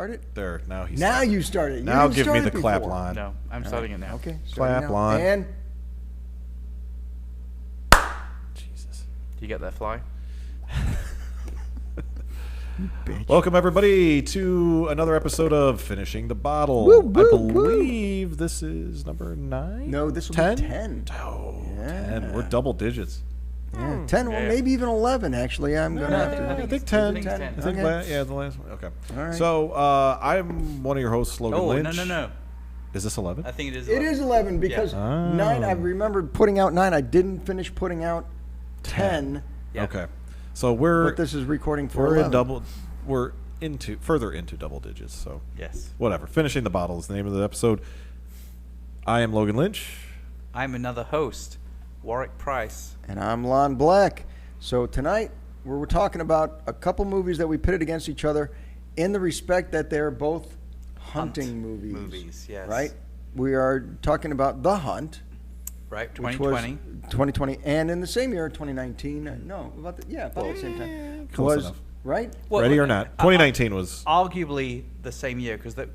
start it? There, now he's. Now you start it. You now didn't give me start the it clap before. line. No, I'm starting it now. Okay. Clap line. And Jesus. Do you get that fly? bitch. Welcome everybody to another episode of Finishing the Bottle. Woo, woo, I believe this is number 9. No, this will 10? be 10. Oh, Yeah. 10. We're double digits. Yeah, 10, well, Yeah. maybe even 11, actually. I'm going to have to. I think 10. it's 10. I think Okay. the last one. Okay. All right. So I'm one of your hosts, Logan Oh, Lynch. no. Is this 11? I think it is. It is 11 because Yeah. 9, I remembered putting out 9. I didn't finish putting out 10. Yeah. Okay. So we're But this is recording for we're 11. we're further into double digits. So Yes. whatever. Finishing the Bottle is the name of the episode. I am Logan Lynch. I'm another host, Warwick Price. And I'm Lon Black. So tonight, we're talking about a couple movies that we pitted against each other in the respect that they're both hunting movies. Movies, yes. Right? We are talking about The Hunt. Right, Which 2020. was 2020. And in the same year, 2019. No, about the same time. Close was, enough. right? Well, Ready or not? 2019 was. Arguably the same year because The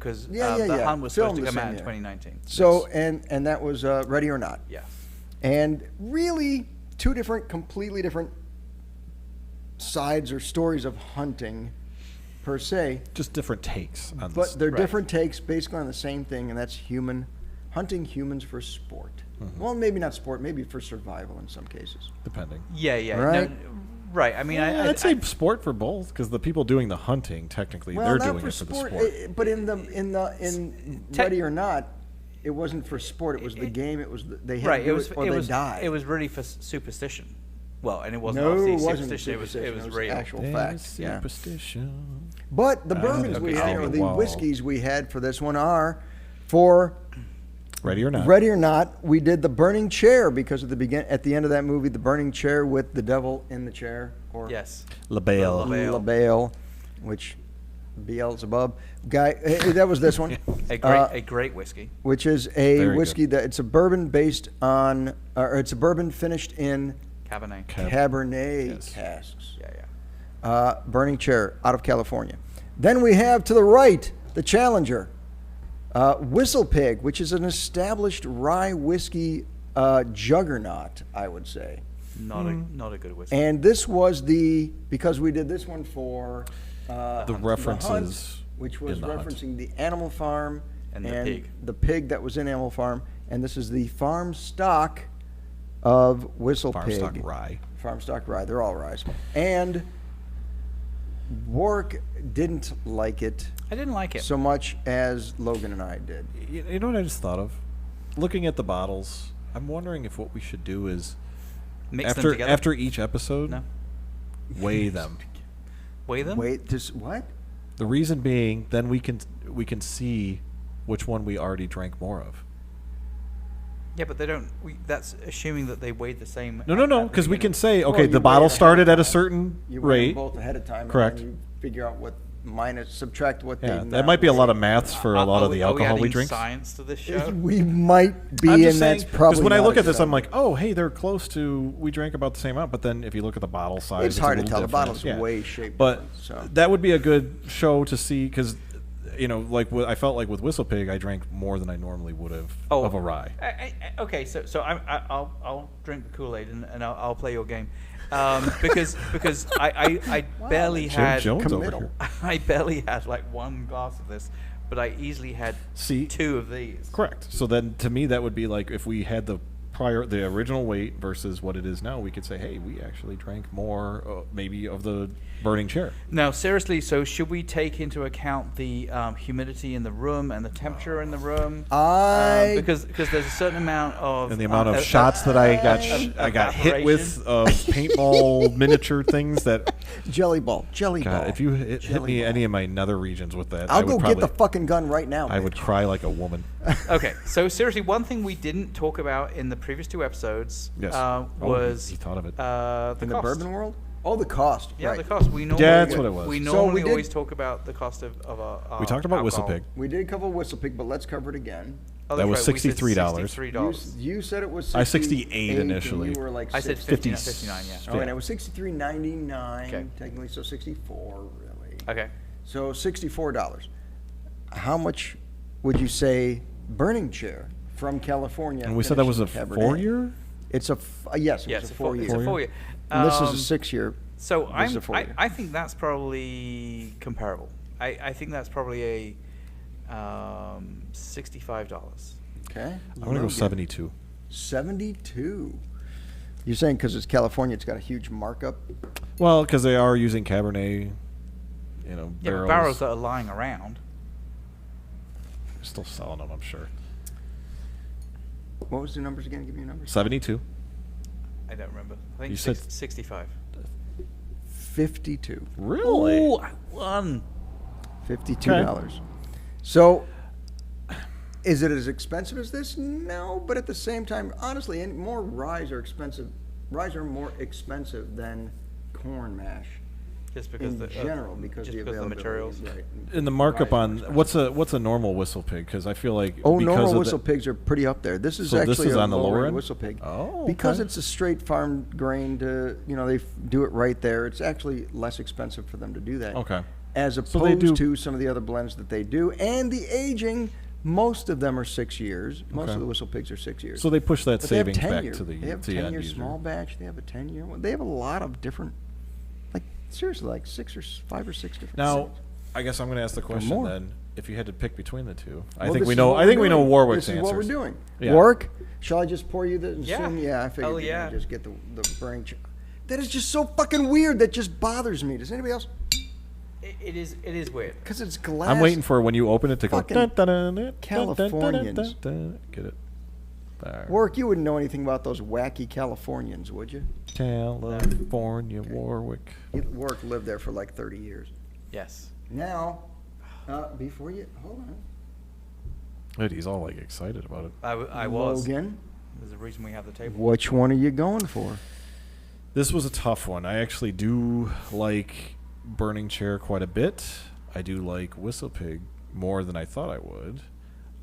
Hunt was supposed Filmed to the come same out in year. 2019. So, and that was Ready or Not. Yes. And really, two completely different sides or stories of hunting, per se. Just different takes on But this. they're Right. different takes basically on the same thing, and that's hunting humans for sport. Well, maybe not sport, maybe for survival in some cases. Depending. Yeah. Right? No, right. I mean, I'd say sport for both because the people doing the hunting technically Well, they're not doing for it for sport, the sport. but in Ready or Not, it wasn't for sport. It was the game. It was they had right. to do It was. or It they was. died. It was really for superstition. Well, and it wasn't No, obviously it wasn't superstition. superstition. It was real. actual There's fact. Yeah. superstition. But the I bourbons think we it's had, or the wow. whiskeys we had for this one are for Ready or not? Ready or Not. We did the Burning Chair because at the end of that movie, the Burning Chair with the devil in the chair, or Yes. La Belle. La Belle. LaBelle, which Beelzebub guy. That was this one. A great whiskey. Which is a Very whiskey that it's a bourbon based on, or it's a bourbon finished in Cabernet. Cabernet Yes. casks. Yeah. Burning Chair out of California. Then we have to the right the Challenger, WhistlePig, which is an established rye whiskey juggernaut, I would say. Not a good whiskey. And this was because we did this one for The references Hunt, which was in The Hunt. referencing the Animal Farm And the pig. the pig that was in Animal Farm, and this is the farm stock of WhistlePig. Farmstock Rye. Farmstock Rye. They're all ryes. And Warwick didn't like it I didn't like it. so much as Logan and I did. You know what I just thought of? Looking at the bottles, I'm wondering if what we should do is Mix them together. after each episode, No. weigh them. Weigh them. Wait, this what? The reason being, then we can see which one we already drank more of. Yeah, but they don't. That's assuming that they weighed the same. No, at the because we can beginning. say, Well, okay, you the weigh bottle it started ahead at a of time. certain You weigh rate. them both ahead of time. Correct. And then you figure out what subtract what Yeah, they. that might be a lot of maths for a lot of the Are we alcohol we adding drink. science to this show. We might be, I'm and just saying, that's probably. because when I not look a at this, good I'm like, oh, hey, they're close to. We drank about the same amount, but then if you look at the bottle size, It's hard a to little tell. The different. bottle's Yeah. way shaped But different, so. that would be a good show to see because, I felt like with WhistlePig, I drank more than I normally would have of a rye. Okay, so I'll drink the Kool-Aid and I'll play your game, because I barely Jim had Jones over committal. here. I barely had like one glass of this, but I easily had See? 2 of these. Correct. So then, to me, that would be like if we had the original weight versus what it is now, we could say, hey, we actually drank more, maybe of the Burning Chair. Now, seriously, so should we take into account the humidity in the room and the temperature in the room? Because there's a certain amount of And the amount of shots that I got hit with of paintball miniature things that. Jelly ball. God, if you hit me any of my nether regions with that, I'll go get the fucking gun right now. I would bitch. cry like a woman. Okay, so seriously, one thing we didn't talk about in the previous 2 episodes Yes. was he thought of it. the in the cost. bourbon world. Oh, the cost. Yeah, right. the cost. We normally, that's what it was. We So normally did- always talk about the cost of We talked about alcohol. WhistlePig. We did cover WhistlePig, but let's cover it again. Oh, That that's was right, we said $63. $63. You said it was. I 68 initially. And you were like. I said 60. 59, yeah. Oh, and it was $63.99 Okay. technically, so 64 really. Okay. So $64. how much would you say Burning Chair from California? And we said that was a Cabernet? 4-year? It's a yes, it was a 4 year. It's a 4 year. And this is a 6 year. So This is a 4 year. I think that's probably comparable. I think that's probably a $65. Okay. I'm going to go 72. 72. You're saying because it's California, it's got a huge markup? Well, because they are using Cabernet, Yeah, barrels. but barrels that are lying around. They're still selling them, I'm sure. What was the numbers again? Give me your numbers. 72. I don't remember. I think You said- 65. 52. Really? Ooh, I won. $52. So, is it as expensive as this? No, but at the same time, honestly, and more ryes are expensive. Ryes are more expensive than corn mash Just because in general because just the because of the availability. materials. Right. And the markup Ryes are on expensive. what's a normal WhistlePig? Because I feel like Oh, because normal of whistle pigs are pretty up there. This is So this actually is a on the lower lower end? whistle pig. Oh, because okay. it's a straight farm grain. They do it right there. It's actually less expensive for them to do that. Okay. As So opposed they do- to some of the other blends that they do, and the aging. Most of them are 6 years. Most Okay. of the whistle pigs are 6 years. So they push that But they have savings back 10-year. to the They have to the end 10-year user. small batch. They have a 10-year one. They have a lot of different, like seriously, like 5 or 6 different. Now, seeds. I guess I'm going to ask the question more. then. If you had to pick between the two, I Well, think this we is know. what I we're think we know doing. Warwick's This is answers. what we're doing. Yeah. Warwick, shall I just pour you the? Yeah. Yeah, I figured Hell you're yeah. gonna just get the burning. That is just so fucking weird. That just bothers me. Does anybody else? It is weird. Because it's glass. I'm waiting for when you open it to go. Fucking dun, dun, dun, dun, dun, Californians. dun, dun, dun. Get it? There. Warwick, you wouldn't know anything about those wacky Californians, would you? California, Warwick. Warwick lived there for like 30 years. Yes. Now, before you hold on, Dude, he's all like excited about it. I was. Logan, There's a reason we have the table. which one are you going for? This was a tough one. I actually do like Burning Chair quite a bit. I do like WhistlePig more than I thought I would.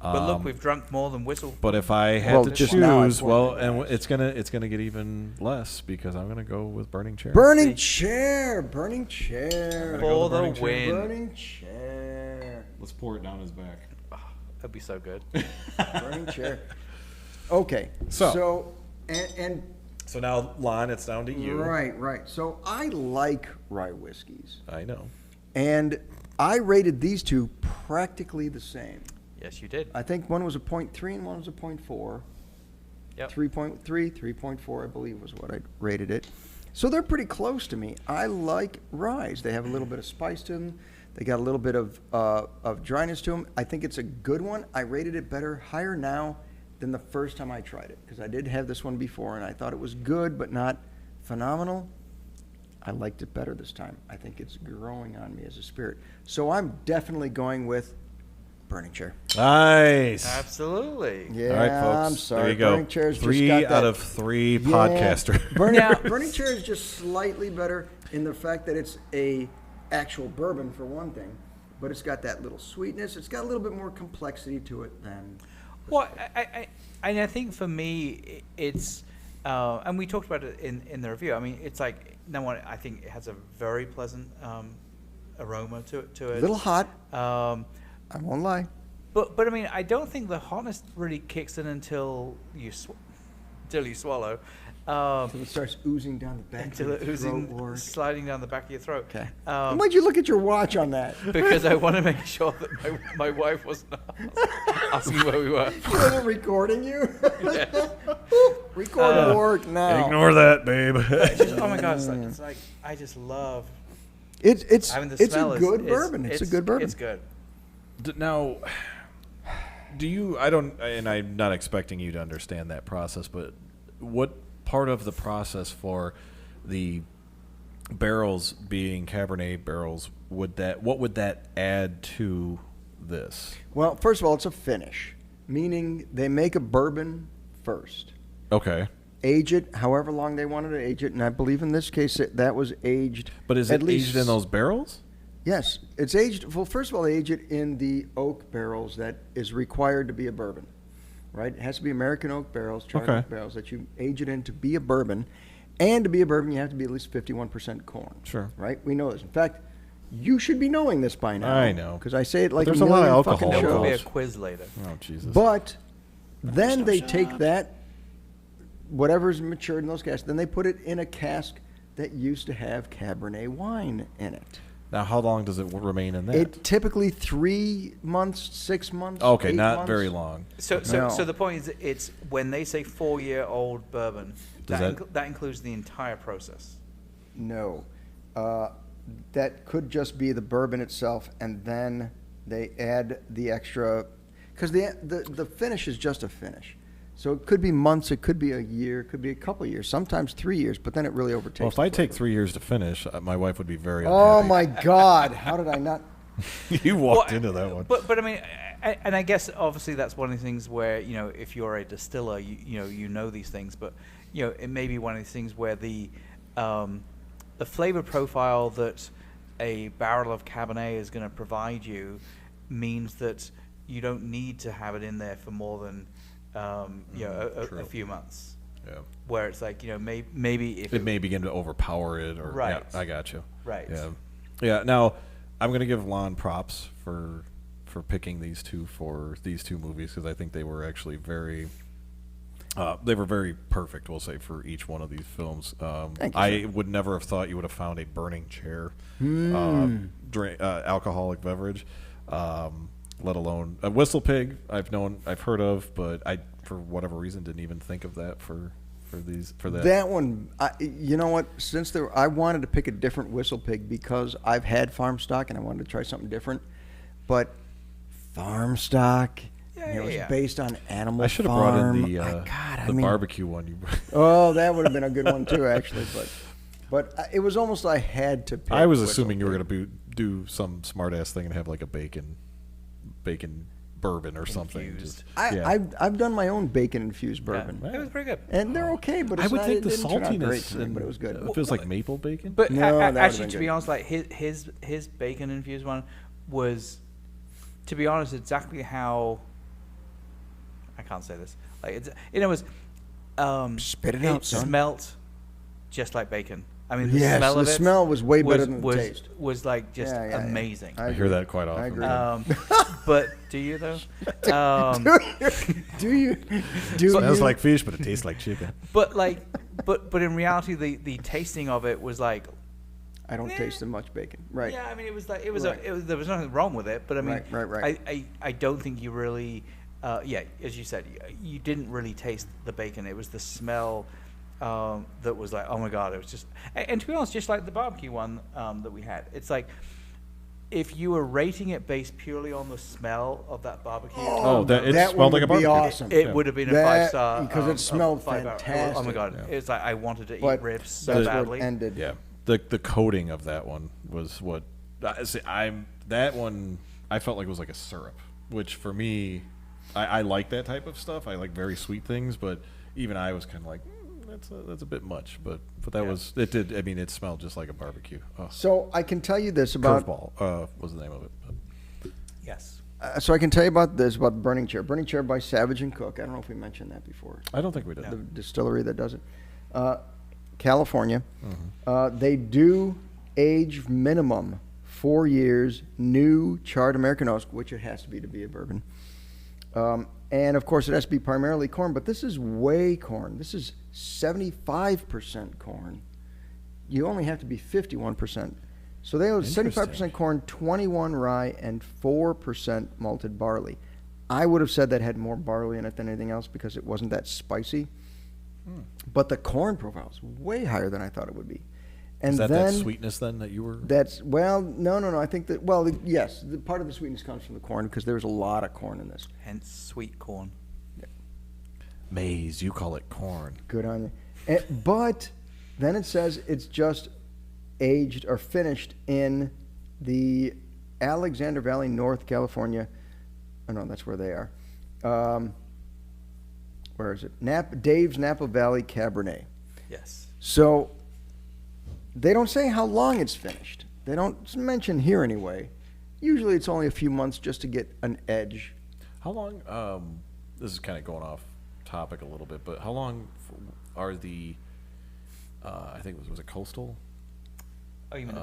But look, we've drunk more than Whistle. But if I had Well, to just now I choose, poured well, it and out. it's gonna get even less because I'm gonna go with Burning Chair. Burning chair, burning chair, For the Burning Chair. win. burning chair, Let's pour it down his back. That'd be so good. burning chair. Okay, So- and So now, Lon, it's down to you. right. So I like rye whiskeys, I know. and I rated these two practically the same. Yes, you did. I think one was a 0.3 and one was a 0.4. Yep. 3.3, 3.4, I believe was what I rated it. So they're pretty close to me. I like ryes. They have a little bit of spice to them. They got a little bit of dryness to them. I think it's a good one. I rated it higher now than the first time I tried it because I did have this one before and I thought it was good but not phenomenal. I liked it better this time. I think it's growing on me as a spirit. So I'm definitely going with Burning Chair. Nice. Absolutely. Yeah, All right, folks. I'm sorry. There you go. Burning Chair's just 3 got out that- of 3 Yeah. podcaster. Burning Chair is just slightly better in the fact that it's a actual bourbon for one thing, but it's got that little sweetness. It's got a little bit more complexity to it than. Well, I think for me, it's, and we talked about it in the review. I mean, it's like, number one, I think it has a very pleasant aroma to it. A little hot. I won't lie. But I mean, I don't think the hotness really kicks in until you swallow. Until it starts oozing down the back Until of it your throat. oozing, Warwick. sliding down the back of your throat. Okay. Um, Why'd you look at your watch on that? because I want to make sure that my wife wasn't asking where we were. She wasn't recording you? Yes. Record Warwick now. Ignore that, babe. Oh my God, it's like I just love It's having the it's smell. a good bourbon. It's a good bourbon. It's good. Now, do you? I don't, and I'm not expecting you to understand that process. But what part of the process for the barrels being Cabernet barrels would that? What would that add to this? Well, first of all, it's a finish, meaning they make a bourbon first. Okay, Age it however long they wanted to age it, and I believe in this case that was aged. but is at it least, aged in those barrels? Yes, it's aged. Well, first of all, they age it in the oak barrels that is required to be a bourbon, right? It has to be American oak barrels, charred Okay. oak barrels that you age it in to be a bourbon, and to be a bourbon, you have to be at least 51% corn. Sure. Right? We know this. In fact, You should be knowing this by now. I know. Because I say it like there's a a lot million of fucking alcohol There will be a shows. quiz later. Oh Jesus! But then they take that, whatever's matured in those casks, then they put it in a cask that used to have Cabernet wine in it. Now, how long does it remain in that? It typically 3 months, 6 months. Okay, 8 not months. very long. So No. the point is, it's when they say 4-year-old bourbon, Does that includes the entire process. No. That could just be the bourbon itself, and then they add the extra, because the finish is just a finish. So it could be months, it could be a year, it could be a couple of years, sometimes 3 years, but then it really overtakes. Well, if the I take flavor. 3 years to finish, my wife would be very Oh unhappy. my God! How did I not? You walked into that one. But I mean, and I guess obviously that's one of the things where, you know, if you're a distiller, you know these things, but you know it may be one of these things where the flavor profile that a barrel of Cabernet is going to provide you means that you don't need to have it in there for more than a few months. Yeah. Where it's like, you know, maybe if It may begin to overpower it, or Right. Yeah, I got you. Right. Yeah. Yeah. Now, I'm going to give Lon props for picking these two movies, because I think they were actually very. They were very perfect, we'll say, for each one of these films. Thank you, I sir. would never have thought you would have found a burning chair alcoholic beverage, let alone a WhistlePig. I've heard of, but I, for whatever reason, didn't even think of that for that. That one, you know what? I wanted to pick a different WhistlePig because I've had farm stock and I wanted to try something different, but farm stock. And it was Yeah. based on Animal I should have Farm. brought in God, the barbecue one. You. Oh, that would have been a good one too, actually. But it was almost I had to pick. I was assuming you were WhistlePig. going to do some smart ass thing and have like a bacon bourbon or something. Infused. I've done my own bacon infused bourbon, It was pretty good. and they're okay. But I it's would not, think it the didn't turn out great saltiness, to me, but it was good. It feels like maple bacon. But No, that would've actually, been to be good. honest, like his bacon infused one was, to be honest, exactly how. I can't say this. Like it was. Spit it out, son. Smelt just like bacon. I mean, the Yes, smell the of it smell was way better than the taste. Was like just Yeah, yeah, yeah. amazing. I hear that quite often. I agree. But do you though? Do you? Do Smells you? like fish, but it tastes like chicken. But in reality, the tasting of it was like. I don't taste as much bacon. Right. Yeah, I mean, Right. there was nothing wrong with it, but I mean, Right. I don't think you really, as you said, you didn't really taste the bacon. It was the smell that was like, oh my God, it was just, and to be honest, just like the barbecue one that we had, it's like, if you were rating it based purely on the smell of that barbecue, It that smelled one like a would be barbecue. awesome. it would have been a That- 5-star because it smelled 5 hour. Oh fantastic. my God, it's like I wanted to eat But ribs so that's what badly. ended. Yeah, the coating of that one was what. That one I felt like it was like a syrup, which for me, I like that type of stuff. I like very sweet things, but even I was kind of like, that's a bit much. But that was it. Did I mean it smelled just like a barbecue? Oh. So I can tell you this about. Curveball was the name of it. But. Yes. So I can tell you about this about Burning Chair. Burning Chair by Savage and Cooke. I don't know if we mentioned that before. I don't think we did. The distillery that does it, California. Mm-hmm. They do age minimum 4 years. New charred American oak, which it has to be a bourbon. And of course, it has to be primarily corn. But this is way corn. This is 75% corn. You only have to be 51%. So they have 75% corn, 21 rye, and 4% malted barley. I would have said that had more barley in it than anything else because it wasn't that spicy. But the corn profile is way higher than I thought it would be. And Is that then, that sweetness then that you were? no. I think that, yes, the part of the sweetness comes from the corn because there's a lot of corn in this. Hence sweet corn. Maize, you call it corn. Good on you. But then it says it's just aged or finished in the Alexander Valley, North California. Oh, no, that's where they are. Where is it? Dave's Napa Valley Cabernet. Yes. So they don't say how long it's finished. They don't mention here anyway. Usually it's only a few months just to get an edge. How long? This is kind of going off topic a little bit, but how long are the? I think was it Coastal? Oh, you mean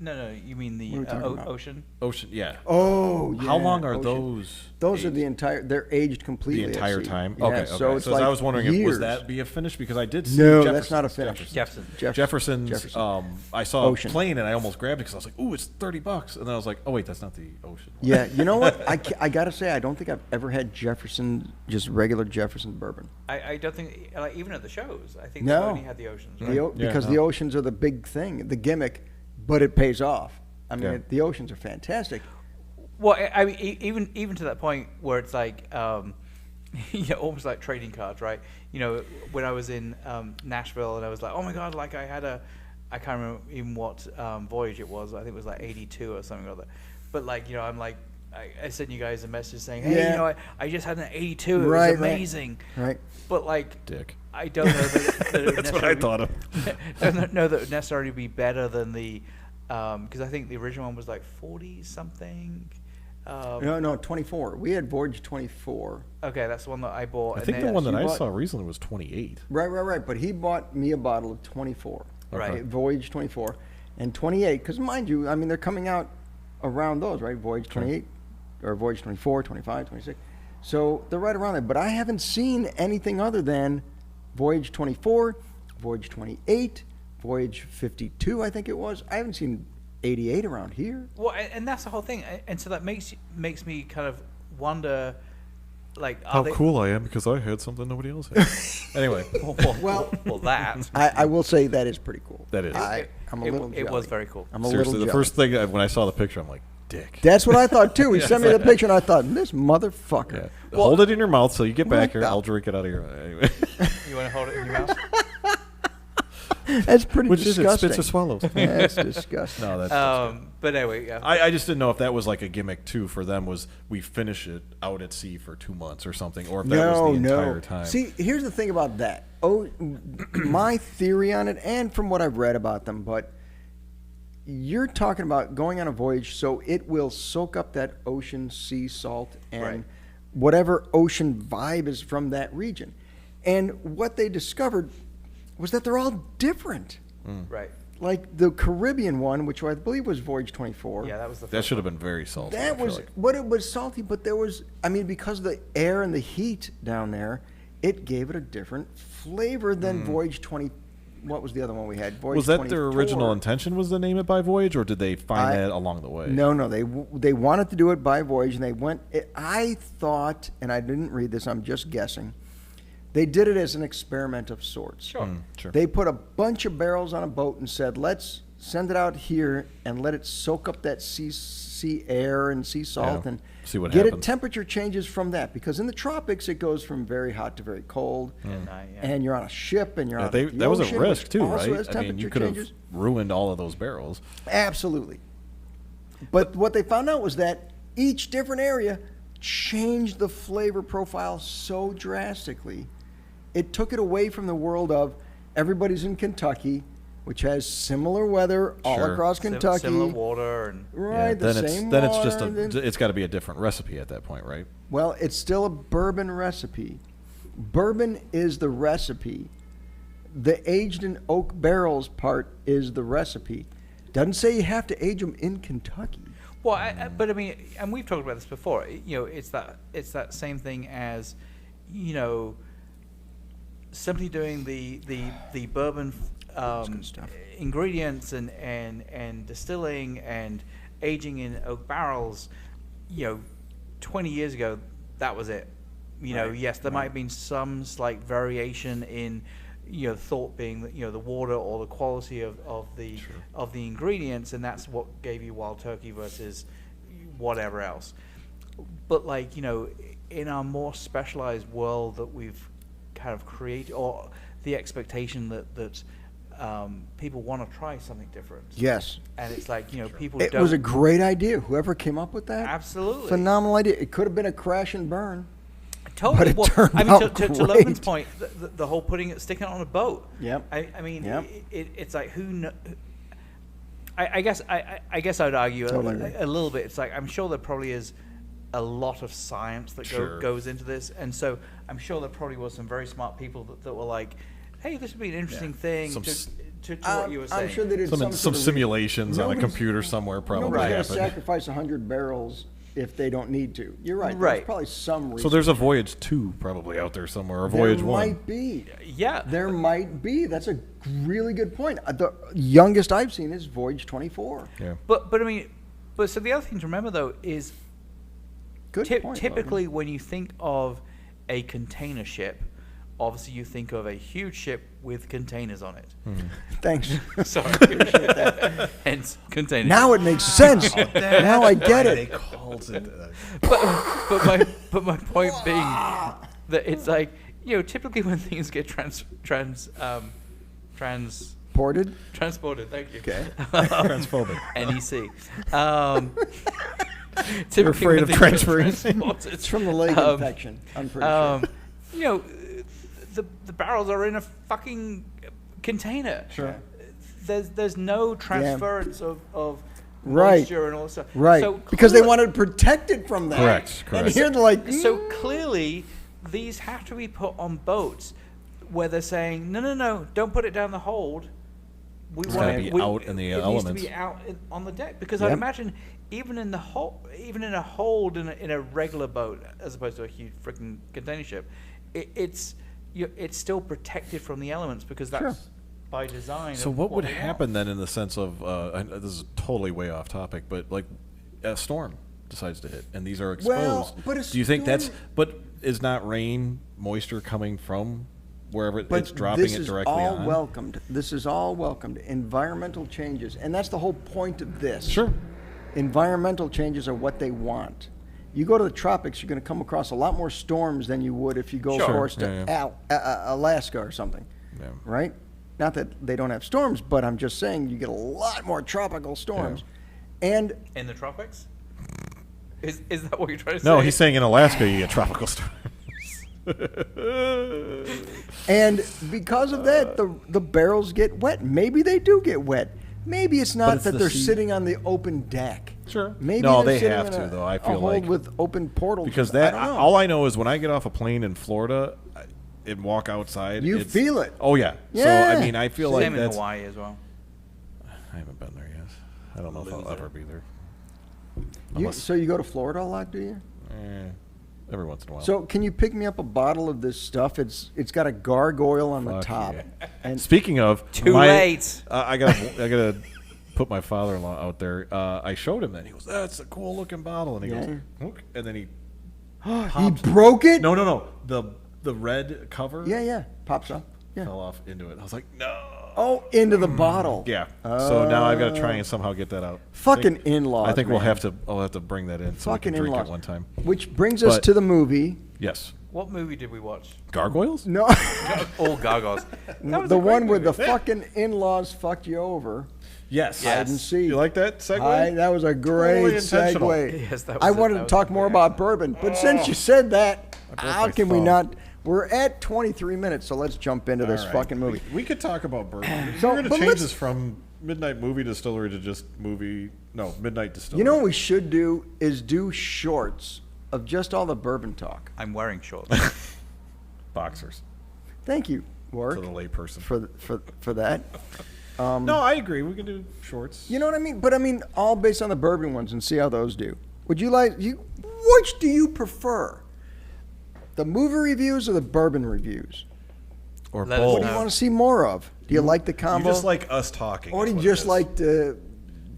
No, you mean What are we the talking about? ocean? Ocean, yeah. Oh, yeah. How long are ocean. those? Those are aged? the entire. They're aged completely. The at entire sea. time? Yeah, Okay, So okay. it's So like I was wondering, years. was that be a finish? Because I did see No, Jefferson's. that's not a finish. Jefferson. Jefferson's. Jefferson. I saw Ocean. a plane and I almost grabbed it because I was like, "Ooh, it's $30," and then I was like, "Oh wait, that's not the ocean." one." Yeah, you know what? I gotta say, I don't think I've ever had Jefferson, just regular Jefferson bourbon. I don't think, like, even at the shows, I think No. they've only had the oceans, right? Yeah, Because no. the oceans are the big thing, the gimmick, but it pays off. I mean, Yeah. the oceans are fantastic. Well, I mean, even to that point where it's like, yeah, almost like trading cards, right? You know, when I was in Nashville and I was like, oh my god, like I can't remember even what voyage it was. I think it was like 82 or something like that. But like, you know, I'm like, I sent you guys a message saying, hey, Yeah. you know, I just had an 82. It Right, was right. amazing. Right. But like, Dick. I don't know that it would That's what I necessarily- thought of. don't know that it would necessarily be better than the, because I think the original one was like 40 something. No, 24. We had Voyage 24. Okay, that's the one that I bought. I and think the then- one that you I bought- saw recently was 28. Right. But he bought me a bottle of 24. Right. Okay, Voyage 24 and 28. Because mind you, I mean, they're coming out around those, right? Voyage 28 or Voyage 24, 25, 26. So they're right around there. But I haven't seen anything other than Voyage 24, Voyage 28, Voyage 52, I think it was. I haven't seen 88 around here. Well, and that's the whole thing, and so that makes me kind of wonder, like, How are they, cool I am because I had something nobody else had. Anyway, well, that I will say that is pretty cool. That is. I'm a it, little it was jelly. very cool. I'm a seriously, little the jelly. first thing when I saw the picture, I'm like, "Dick." That's what I thought too. He sent me the picture and I thought, this motherfucker. Yeah. Well- Hold it in your mouth so you get back What here. the- I'll drink it out of your. Anyway. You want to hold it in your mouth? That's pretty Which is it? disgusting. Spits or swallows? That's disgusting. No, that's. But anyway, yeah. I just didn't know if that was like a gimmick too for them. Was we finish it out at sea for 2 months or something, or if that was the entire time. See, here's the thing about that. Oh, my theory on it, and from what I've read about them, but you're talking about going on a voyage so it will soak up that ocean sea salt and Right. whatever ocean vibe is from that region. And what they discovered was that they're all different. Right. Like the Caribbean one, which I believe was Voyage 24. Yeah, that was the that first should have one. been very salty. I That feel was like. what it was salty, but there was, I mean, because of the air and the heat down there, it gave it a different flavor than Voyage 20. What was the other one we had? Voyage Was that 24. their original intention? Was to name it by voyage, or did they find that along the way? No, they wanted to do it by voyage, and they went. I thought, and I didn't read this. I'm just guessing. They did it as an experiment of sorts. Sure. Sure. They put a bunch of barrels on a boat and said, let's send it out here and let it soak up that sea air and sea salt Yeah, and see what get happens. it temperature changes from that. Because in the tropics, it goes from very hot to very cold. At night, yeah. And you're on a ship and you're Yeah, on the that was a ocean, risk which too, also right? has I mean, temperature you could have changes. ruined all of those barrels. Absolutely. But what they found out was that each different area changed the flavor profile so drastically. It took it away from the world of everybody's in Kentucky, which has similar weather all Sure. across Kentucky. Similar water and Right, the then same it's water, just then- it's got to be a different recipe at that point, right? Well, it's still a bourbon recipe. Bourbon is the recipe. The aged in oak barrels part is the recipe. Doesn't say you have to age them in Kentucky. well, but I mean, and we've talked about this before. You know, it's that same thing as, you know, simply doing the bourbon good stuff. ingredients and distilling and aging in oak barrels. You know, 20 years ago, that was it. You know, Right, yes, there might have been some slight variation in, you know, thought being that, you know, the water or the quality of the ingredients, and that's what gave you Wild Turkey versus whatever else. But like, you know, in our more specialized world that we've kind of created, or the expectation that people want to try something different. Yes. And it's like, you know, people It don't. was a great idea. Whoever came up with that, Absolutely. phenomenal idea. It could have been a crash and burn. Totally. But it Well, turned I mean, out to great. Logan's point, the whole sticking it on a boat. Yep. I mean, Yep. it's like I guess I'd argue Totally agree. a little bit. It's like I'm sure there probably is a lot of science that Sure. goes into this, and so I'm sure there probably was some very smart people that were like, hey, this would be an interesting thing Some to what you were saying. I'm sure they did Some sort of simulations on a nobody's- computer somewhere probably Nobody's going to happened. sacrifice 100 barrels if they don't need to. You're right. Right. There's probably some reason. So there's a Voyage 2 probably out there somewhere, or Voyage there 1. might be. Yeah. There might be. That's a really good point. The youngest I've seen is Voyage 24. Yeah. But I mean, so the other thing to remember though is Good point. typically when you think of a container ship, obviously you think of a huge ship with containers on it. Logan. Thanks. Sorry. Hence container. Now it makes sense. Now I get They it. called it. But my point being that it's like, you know, typically when things get transported. Thank you. Okay. Transphobic. NEC. You're Typically afraid when of things get transferring. transported, It's from the leg infection. I'm pretty sure. you know, the barrels are in a fucking container. Sure. There's no transference of Right. moisture and all that stuff. Right. So Because they clearly- wanted to protect it from that. Correct, And correct. here they're like, So clearly, these have to be put on boats where they're saying, no, don't put it down the hold. We It's want gotta be out in the it elements. needs to be out on the deck because Yep. I'd imagine even in a hold in a regular boat as opposed to a huge freaking container ship, it's still protected from the elements because that's Sure. by design. So of what would we want. happen then in the sense of, this is totally way off topic, but like a storm decides to hit and these are exposed. Well, but a do you think that's, storm- but is not rain moisture coming from wherever but it's dropping this it is directly all on? welcomed. This is all welcomed. Environmental changes. And that's the whole point of this. Sure. Environmental changes are what they want. You go to the tropics, you're going to come across a lot more storms than you would if you go, Sure. of course, to Yeah, Alaska or something. Yeah. Right? Not that they don't have storms, but I'm just saying you get a lot more tropical storms. And in the tropics? Is that what you're trying to say? No, he's saying in Alaska you get tropical storms. and because of that, the barrels get wet. Maybe they do get wet. Maybe it's not it's that the they're sea. sitting on the open deck. Sure. Maybe No, they're they sitting have in to, though, I feel a hold like. with open portals. Because I that, don't know. all I know is when I get off a plane in Florida and walk outside, You it's- feel it. Oh yeah. Yeah. So I mean, I feel Same like in that's. Hawaii as well. I haven't been there yet. I don't know if I'll Loser. ever be there. So you go to Florida a lot, do you? Every once in a while. So can you pick me up a bottle of this stuff? It's got a gargoyle on the Fuck top. yeah. And Speaking of, Too late. I gotta put my father-in-law out there. I showed him that. He goes, "That's a cool looking bottle," and he Yeah. goes, "Look," and then he he broke it? no the red cover Yeah, pops up. Yeah. fell off into it. I was like, no. Oh, into the bottle. Yeah. So now I've got to try and somehow get that out. Fucking I think- in-laws, I think man. I'll have to bring that in so Fucking we can drink in-laws. it one time. Which brings us But- to the movie. Yes. What movie did we watch? Gargoyles? No, All Gargoyles. That was the a great one where the movie. fucking in-laws fucked you over. Yes. Yes. Hide and seek. You like that segue? That was a great Totally intentional. segue. Yes, that was I a- wanted that to was talk a more great about bourbon, but since you said that, how my can we phone. not? We're at 23 minutes, so let's jump into this All right. fucking movie. We could talk about bourbon. So, We're going to but change let's- this from Midnight Movie Distillery to just Midnight Distillery. You know what we should do is do shorts of just all the bourbon talk. I'm wearing shorts. Boxers Thank you, Warwick, to the layperson. for that. No, I agree. We can do shorts. You know what I mean? But I mean, all based on the bourbon ones and see how those do. Would you like which do you prefer? The movie reviews or the bourbon reviews? Or Let us both. What do you want to see more of? Do you like the You combo? just like us talking. or is do you what it just is. like the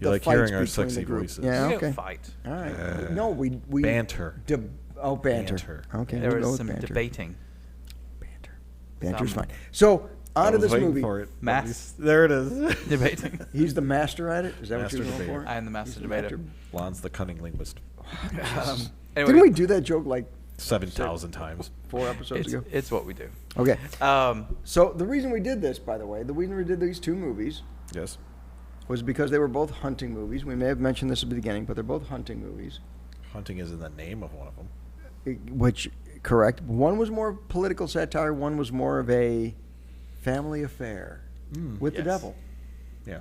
like fights hearing our between sexy the group? voices. Yeah, We okay. don't fight. All right. No, we Banter. banter. Banter. Okay, There we'll is go with some banter. debating. Banter's Some- fine. So I on to was this waiting movie. for it. Mass. There it is. Debating. He's the master at it. Is that Master what you're going debater. for? I am the master He's the debater. Lon's the cunning linguist. Anyway, Didn't we do that joke like 7,000 times. 4 episodes ago? it's what we do. Okay. Um, So the reason we did this, by the way, the reason we did these two movies Yes. was because they were both hunting movies. We may have mentioned this at the beginning, but they're both hunting movies. Hunting is in the name of one of them. Which, correct. One was more political satire. One was more of a family affair with the yes. devil. Yeah.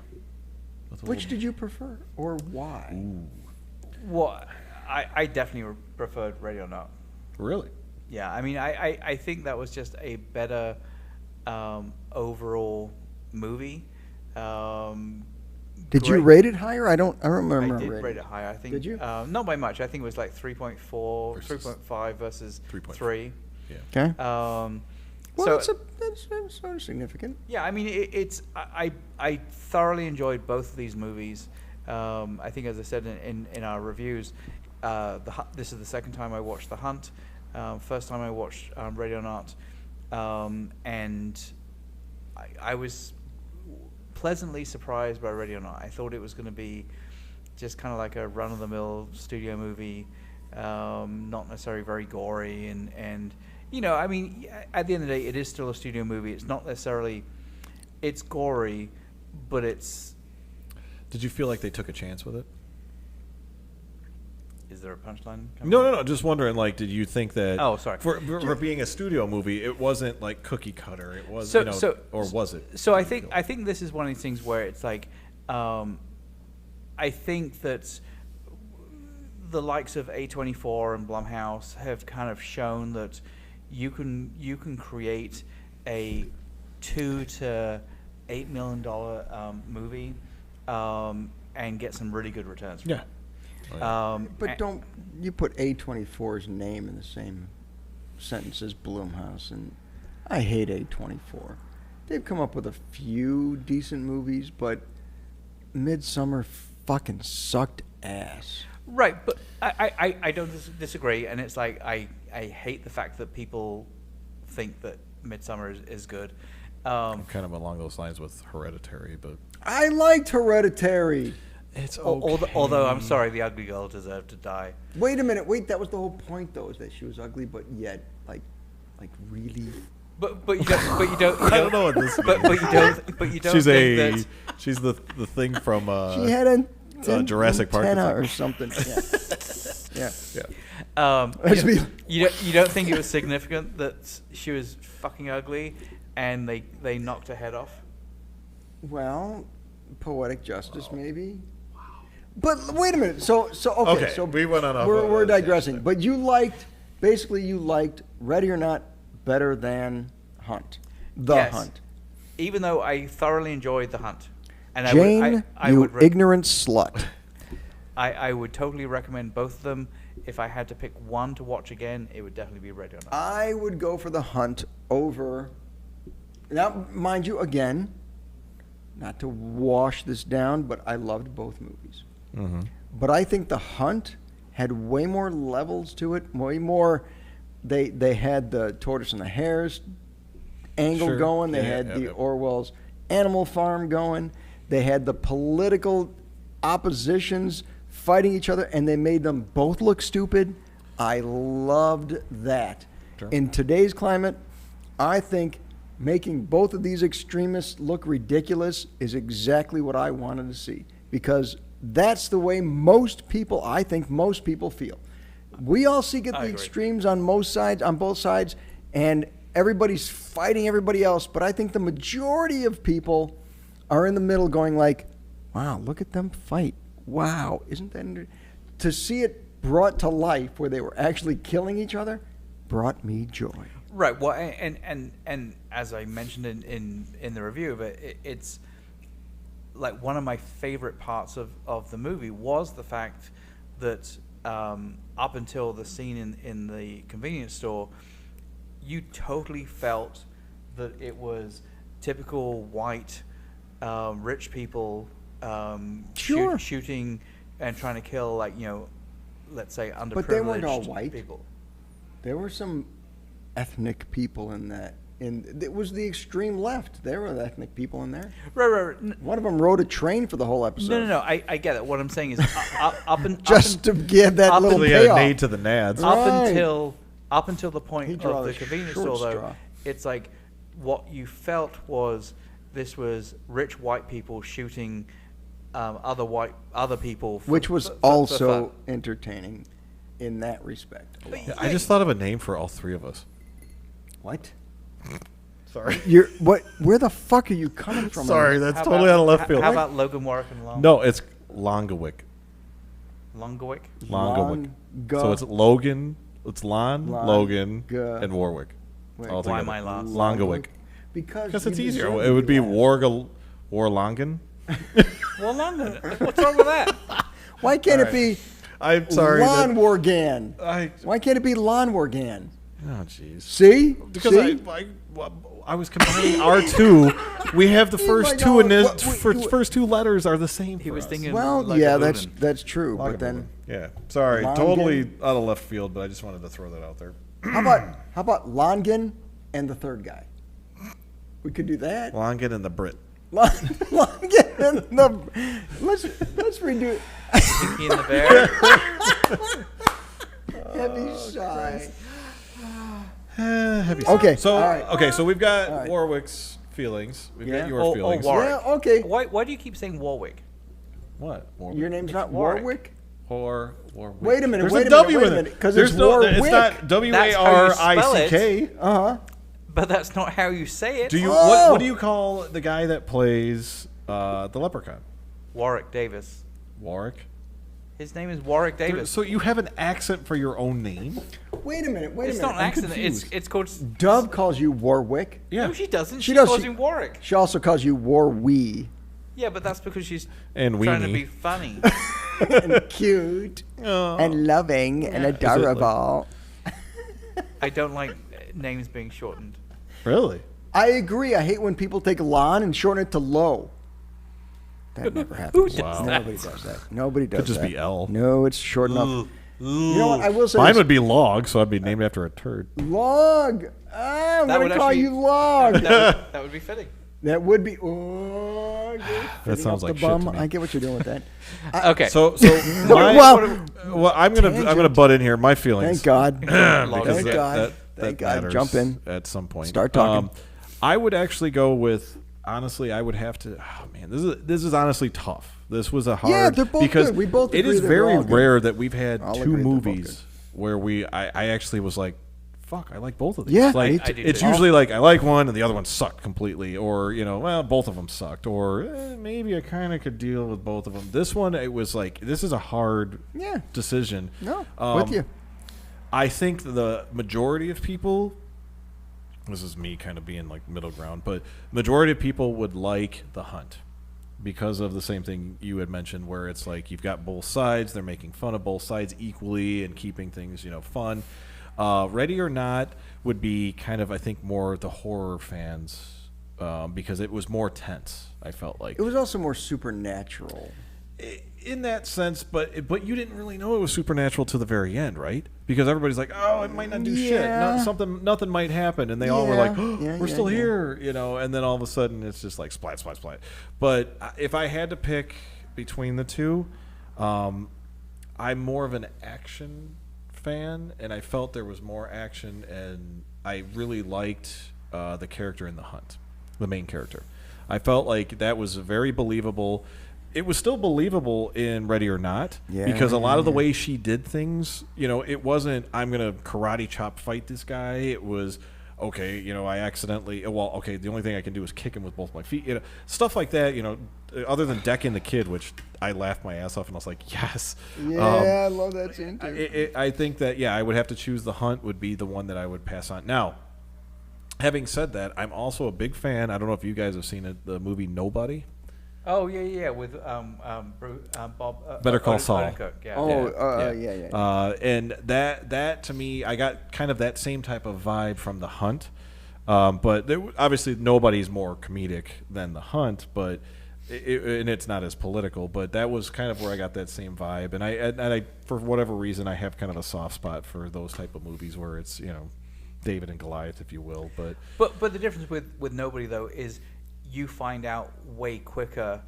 With a Which little- did you prefer, or why? what I definitely preferred Ready or Not. Really? Yeah, I mean, I think that was just a better overall movie. Did you Great. rate it higher? I don't remember. I did rating rate it higher. I think. Did you? Not by much. I think it was like 3.4, Versus 3.5 versus 3.4. 3. Yeah. Okay. Well, So that's sort of significant. yeah, I mean, I thoroughly enjoyed both of these movies. I think, as I said in our reviews, this is the second time I watched The Hunt. First time I watched Radionaut, and I was pleasantly surprised by Radionaut. I thought it was going to be just kind of like a run-of-the-mill studio movie, not necessarily very gory, and you know, I mean, at the end of the day, it is still a studio movie. It's not necessarily, it's gory, but it's. Did you feel like they took a chance with it? Is there a punchline? No. Just wondering, like, did you think that? Oh, sorry. For being a studio movie, it wasn't like cookie cutter. It was, or was it? So I think this is one of these things where it's like, I think that the likes of A24 and Blumhouse have kind of shown that you can create a $2 to $8 million movie and get some really good returns from it. But don't you put A24's name in the same sentence as Blumhouse? And I hate A24. They've come up with a few decent movies, but Midsummer fucking sucked ass. Right, but I don't disagree, and it's like I hate the fact that people think that Midsummer is good. I'm kind of along those lines with Hereditary, but I liked Hereditary. it's okay. Although I'm sorry, the ugly girl deserved to die. Wait a minute. That was the whole point, though, is that she was ugly, but yet, like really. But you don't. I don't know what this means. But you don't. She's the thing from She had a Jurassic Park antenna or something. Yeah. You don't think it was significant that she was fucking ugly, and they knocked her head off? Well, poetic justice, maybe. But wait a minute. So okay. So we went on. We're digressing. But you liked Ready or Not better than Hunt. Yes. Hunt. Even though I thoroughly enjoyed The Hunt, and Jane, you ignorant slut. I would totally recommend both of them. If I had to pick one to watch again, it would definitely be Ready or Not. I would go for The Hunt over. Now, mind you, again, not to wash this down, but I loved both movies. Mm-hmm. But I think The Hunt had way more levels to it, way more. They had the tortoise and the hares angle going. They had the Orwell's Animal Farm going. They had the political oppositions fighting each other, and they made them both look stupid. I loved that. Sure. In today's climate, I think making both of these extremists look ridiculous is exactly what I wanted to see, because that's the way most people feel. We all get the extremes on both sides, and everybody's fighting everybody else, but I think the majority of people are in the middle going like, wow, look at them fight. Wow, isn't that to see it brought to life where they were actually killing each other brought me joy. Right. Well, and as I mentioned in the review of it, it's like one of my favorite parts of the movie was the fact that up until the scene in the convenience store, you totally felt that it was typical white rich people shooting and trying to kill, like, let's say underprivileged but they weren't all white people. There were some ethnic people in that. It was the extreme left. There were ethnic people in there. Right. One of them rode a train for the whole episode. No. I get it. What I'm saying is, to give that little payoff. An aid to the nads. Up until the point of the convenience store, though, straw. it's like what you felt was this was rich white people shooting other people, which was also entertaining in that respect. Yeah, I just thought of a name for all three of us. What? Sorry. Where the fuck are you coming from? Sorry, that's totally out of left field. How about Logan Warwick and Long? No, it's Longawick. Longawick? Longawick. So it's Logan, it's Logan, and Warwick. Wait, all why together. am I lost? Longawick. Because it's you easier. deserve It to would be last. Warlangen. Well, London. What's wrong with that? Why can't All it be I'm sorry. Lawn Wargan? I Why can't it be Lawn Wargan? oh jeez. See? Because See? I was combining our two. We have the first my two God, first two letters are the same. He for was us. thinking. Well, like yeah, a that's Luden. true. But then, Yeah. Sorry. Longen. Totally out of left field, but I just wanted to throw that out there. how about Longen and the third guy? We could do that. Longen and the Brit. Longen and the. Let's redo it. Pinky and the Bear. Heavy sigh. Heavy Okay, So all right. okay. So we've got All right. Warwick's feelings. We've Yeah. got your Or feelings. Warwick. Yeah. Okay. Why do you keep saying Warwick? What? Warwick. Your name's not Warwick. Warwick. Warwick. Wait a minute, There's wait a a W minute, wait a in minute, it 'cause There's it's no. It's Warwick. not That's how you spell it. WARICK. But that's not how you say it. Do you Oh. what do you call the guy that plays the leprechaun? Warwick Davis. Warwick. His name is Warwick Davis. So you have an accent for your own name? Wait a minute. It's not an I'm accident. confused. It's called. Dove calls you Warwick. Yeah. No, she doesn't. She She does. calls She- him Warwick. She also calls you Warwee. Yeah, but that's because she's And trying to weenie. be funny. And cute Oh. and loving and Yeah. Is it like- adorable. I don't like names being shortened. Really? I agree. I hate when people take lawn and shorten it to low. That never happens. Who does Wow. that? Nobody does that. Nobody does Could just that. be L. No, it's short enough. You know what? I will say Mine this. would be Log, so I'd be named after a turd. Log. Ah, I'm That going would to call actually- you Log. That would be fitting. That would be. Oh, That sounds like the shit bum. to me. I get what you're doing with that. Okay. So my, well, I'm gonna butt in here. My feelings. Thank God. because Thank that, God. that Thank God. matters Jump in. at some point. Start talking. I would actually go with. Honestly, I would have to. Oh man, this is honestly tough. This was a hard. Yeah, they're both because good. We both it agree is they're very all good. rare that we've had I'll two agree they're both movies where I actually was like, fuck, I like both of these. Yeah, like I do it's too. usually like I like one and the other one sucked completely, or well, both of them sucked, or maybe I kind of could deal with both of them. This one, it was like this is a hard Yeah. decision. No, with you. I think the majority of people, this is me kind of being like middle ground, but majority of people would like The Hunt because of the same thing you had mentioned, where it's like you've got both sides, they're making fun of both sides equally and keeping things fun. Ready or Not would be kind of, I think, more the horror fans because it was more tense. I felt like It was also more supernatural. in that sense, but you didn't really know it was supernatural to the very end, right? Because everybody's like, oh, it might not do shit. Yeah. Nothing might happen, and they all were like, oh, Yeah, we're yeah, still yeah. here, and then all of a sudden it's just like splat, splat, splat. But if I had to pick between the two, I'm more of an action fan, and I felt there was more action, and I really liked the character in The Hunt, the main character. I felt like that was very believable. It was still believable in Ready or Not because a lot of the way she did things, it wasn't I'm gonna karate chop fight this guy. It was okay, I accidentally the only thing I can do is kick him with both my feet, stuff like that. Other than decking the kid, which I laughed my ass off and I was like, yes. Yeah, I love that scene too. I think that I would have to choose The Hunt would be the one that I would pass on. Now, having said that, I'm also a big fan. I don't know if you guys have seen it, the movie Nobody. Oh yeah, with Bob. Better Call Odenkirk, Saul. Yeah. Oh, yeah. And that to me, I got kind of that same type of vibe from The Hunt. But obviously, Nobody's more comedic than The Hunt, but and it's not as political. But that was kind of where I got that same vibe. And I for whatever reason, I have kind of a soft spot for those type of movies where it's David and Goliath, if you will. But the difference with Nobody though is you find out way quicker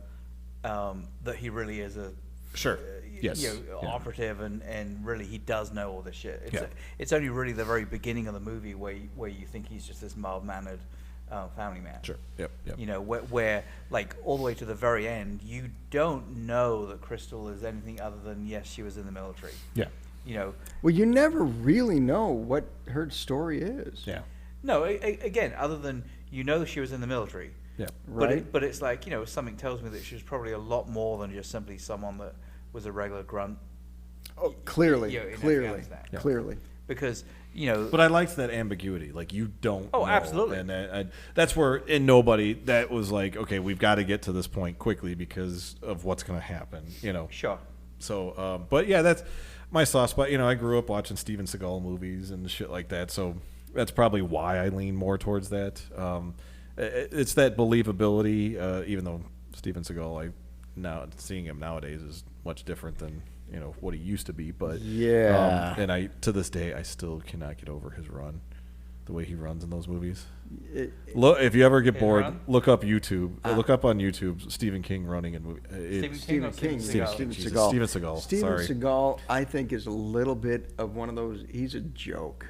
that he really is a Sure. Yes. Yeah. operative and really he does know all this shit. Yeah. It's only really the very beginning of the movie where you think he's just this mild-mannered family man. Sure. Yep. Where like all the way to the very end, you don't know that Crystal is anything other than yes, she was in the military. Yeah. Well, you never really know what her story is. Yeah. No, again, other than she was in the military. Yeah. Right. But it's like, something tells me that she was probably a lot more than just simply someone that was a regular grunt. Oh, clearly, In clearly, Afghanistan. clearly. Because, But I liked that ambiguity. Like, you don't Oh, know. absolutely. And that's where, in Nobody, that was like, okay, we've got to get to this point quickly because of what's going to happen, Sure. So, but yeah, that's my soft spot. I grew up watching Steven Seagal movies and shit like that, so that's probably why I lean more towards that. It's that believability, even though Steven Seagal, seeing him nowadays is much different than what he used to be. But Yeah. and to this day I still cannot get over his run, the way he runs in those movies. Look, if you ever get bored, run? look up YouTube. Look up on YouTube Stephen King running in movie. Stephen King. Steven Seagal. Steven Sorry. Seagal, I think, is a little bit of one of those. He's a joke.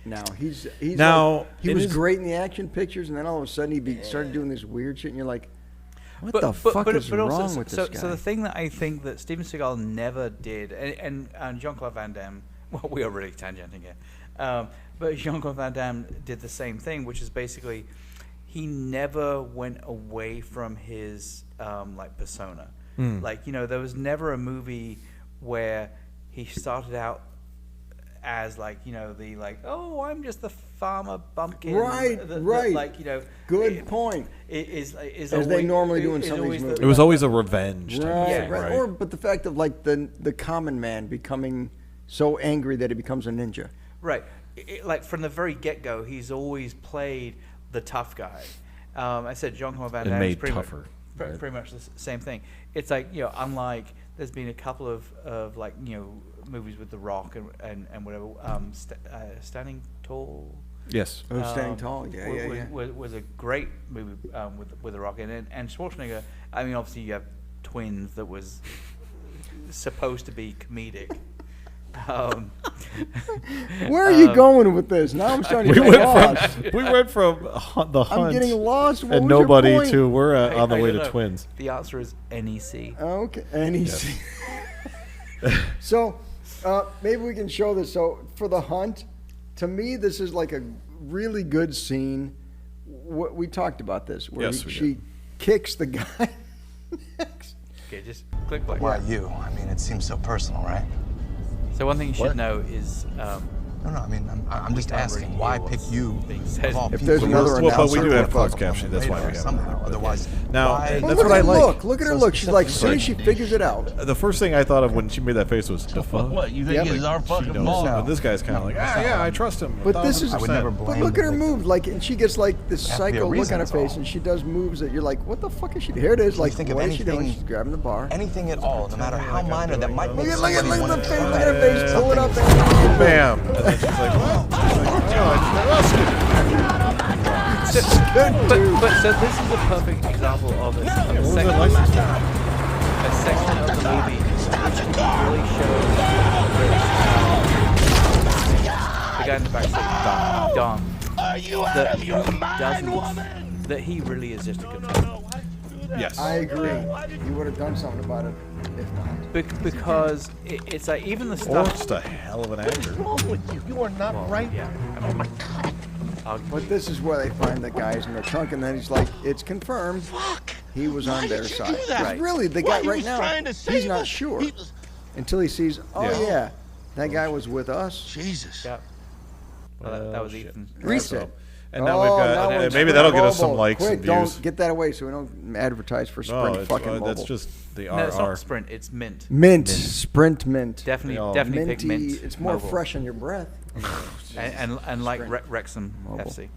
Now he's Now, he in was his- great in the action pictures, and then all of a sudden he started doing this weird shit, and you're like, what the fuck is wrong with this guy? So the thing that I think that Steven Seagal never did, and Jean-Claude Van Damme, well, we are really tangenting here, but Jean-Claude Van Damme did the same thing, which is basically he never went away from his persona. Like, there was never a movie where he started out as oh, I'm just the farmer bumpkin, Right. Good point. Is As always, they normally do in is some of always these the- movies. It was always a revenge type of Right, thing, right. right? Or but the fact of the common man becoming so angry that he becomes a ninja. Right. Like from the very get-go, he's always played the tough guy. I said Jean-Claude Van And Damme is made pretty tougher, much, right? pretty much the same thing. It's like, unlike there's been a couple of movies with The Rock and whatever, Standing Tall. Yes. Standing Tall, yeah. Was a great movie with The Rock and Schwarzenegger. I mean, obviously you have Twins that was supposed to be comedic. Where are you going with this? Now I'm starting to get lost. We went from the Hunt I'm getting lost. What and was your Nobody point? to we're on the I way don't to know. Twins. The answer is NEC. Okay, and he's so maybe we can show this. So for the Hunt, to me, this is like a really good scene. We talked about this where Yes, we she did. kicks the guy. Okay, just click play. Why you? I mean, it seems so personal, right? So one thing you should What? know is No, I mean, I'm just can't asking, really why hear pick what's you being said. of all If people? there's another Well, but we do announcer, have fuck closed captioning. That's why we have somehow. it. Otherwise, Now, why? that's look what I at her like. look. Look at her look. She's like, as soon as she figures it out. The first thing I thought of when she made that face was the fuck. What, you think Yeah, he's but our She fucking knows. boss? But this guy's kind of like, yeah, I trust him. But this is, 1000%. I would never but blame look at her the victim. moves, like, and she gets like this Have to be a psycho look reason, on her that's face, all. and she does moves that you're like, what the fuck is she? Here it is, like, think of what is she doing? anything- She's grabbing the bar. Anything at all, no matter how minor, that might make Look at somebody look want at to the face, try look at her face, pull it up. And Bam. And then she's like, what? She's like, oh, I trust him. good dude. but so this is a perfect example of a What was section, that license tag? a section of the movie which really shows the guy in the back seat, Don, that he doesn't, that he really is just a control. Yes. I agree. You would have done something about it if not. Because it's like even the Or stuff. just a hell of an actor. wrong with you? You are not right. Yeah. I mean, But this is where they find the guys in the trunk, and then he's like, it's confirmed. He was on their side. Right. Really, the What, guy he right was now, trying to he's save not us? sure He was- until he sees, oh Yeah. yeah, that guy was with us. Jesus. yeah. Well, that was shit. Ethan. That's it. And now we've got, one's maybe that'll get us Sprint some likes Quick, and views. don't get that away so we don't advertise for No, Sprint it's, fucking mobile. that's just the No, it's RR. not Sprint. It's Mint. Mint, Sprint Mint. Definitely, They all- definitely pick Minty, Mint. it's more Mobile. fresh on your breath. And like Sprint. Wrexham Mobile. FC.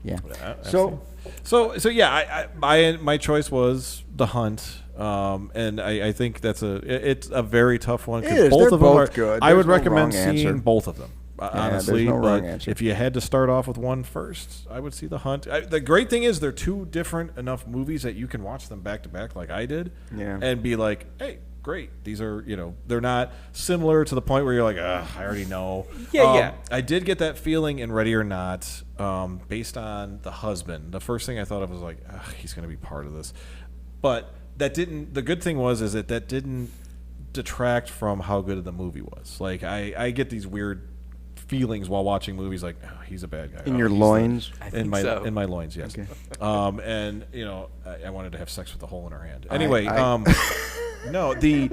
Yeah. So, so yeah, my choice was The Hunt, and I think it's a very tough one. 'Cause It is. both They're of them both are good. I would There's no recommend wrong seeing answer. both of them. Honestly, there's no wrong but answer. if you had to start off with one first, I would see The Hunt. The great thing is they're two different enough movies that you can watch them back to back, like I did, Yeah. and be like, hey. Great. These are, they're not similar to the point where you're like, I already know. Yeah, yeah. I did get that feeling in Ready or Not, based on the husband. The first thing I thought of was like, he's going to be part of this. But that didn't, the good thing was that didn't detract from how good the movie was. Like, I get these weird feelings while watching movies like, he's a bad guy. In your he's loins? I in think my so. in my loins, yes. Okay. And I wanted to have sex with the hole in her hand. Anyway, I- no, the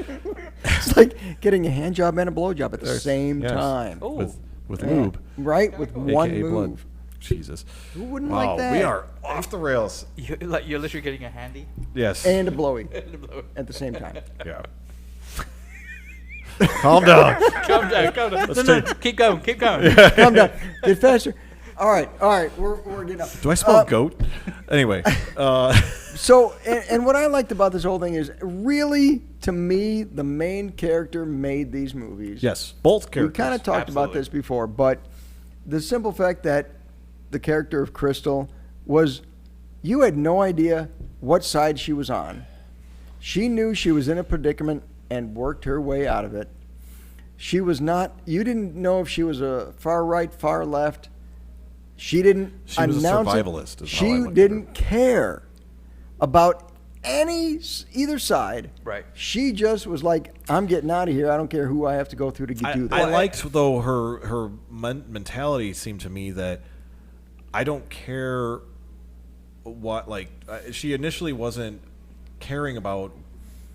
It's like getting a hand job and a blow job at the same yes. time. Oh, with lube, Right? With one AKA move. blood. Jesus. Who wouldn't Wow, like that? we are off the rails. You're literally getting a handy. Yes. And a blowy at the same time. Yeah. Calm down. Calm down. No, keep going. Calm down. Get faster. All right. We're getting up. Do I smell goat? Anyway. So, and what I liked about this whole thing is really, to me, the main character made these movies. Yes, both characters. We kind of talked about Absolutely. this before, but the simple fact that the character of Crystal was, you had no idea what side she was on. She knew she was in a predicament and worked her way out of it. She was not, you didn't know if she was a far right, far left. She didn't She was a announce it. survivalist, is how I She look at didn't care about either side. Right. She just was like, I'm getting out of here. I don't care who I have to go through to do this. I liked, though, her mentality seemed to me that I don't care what, like, she initially wasn't caring about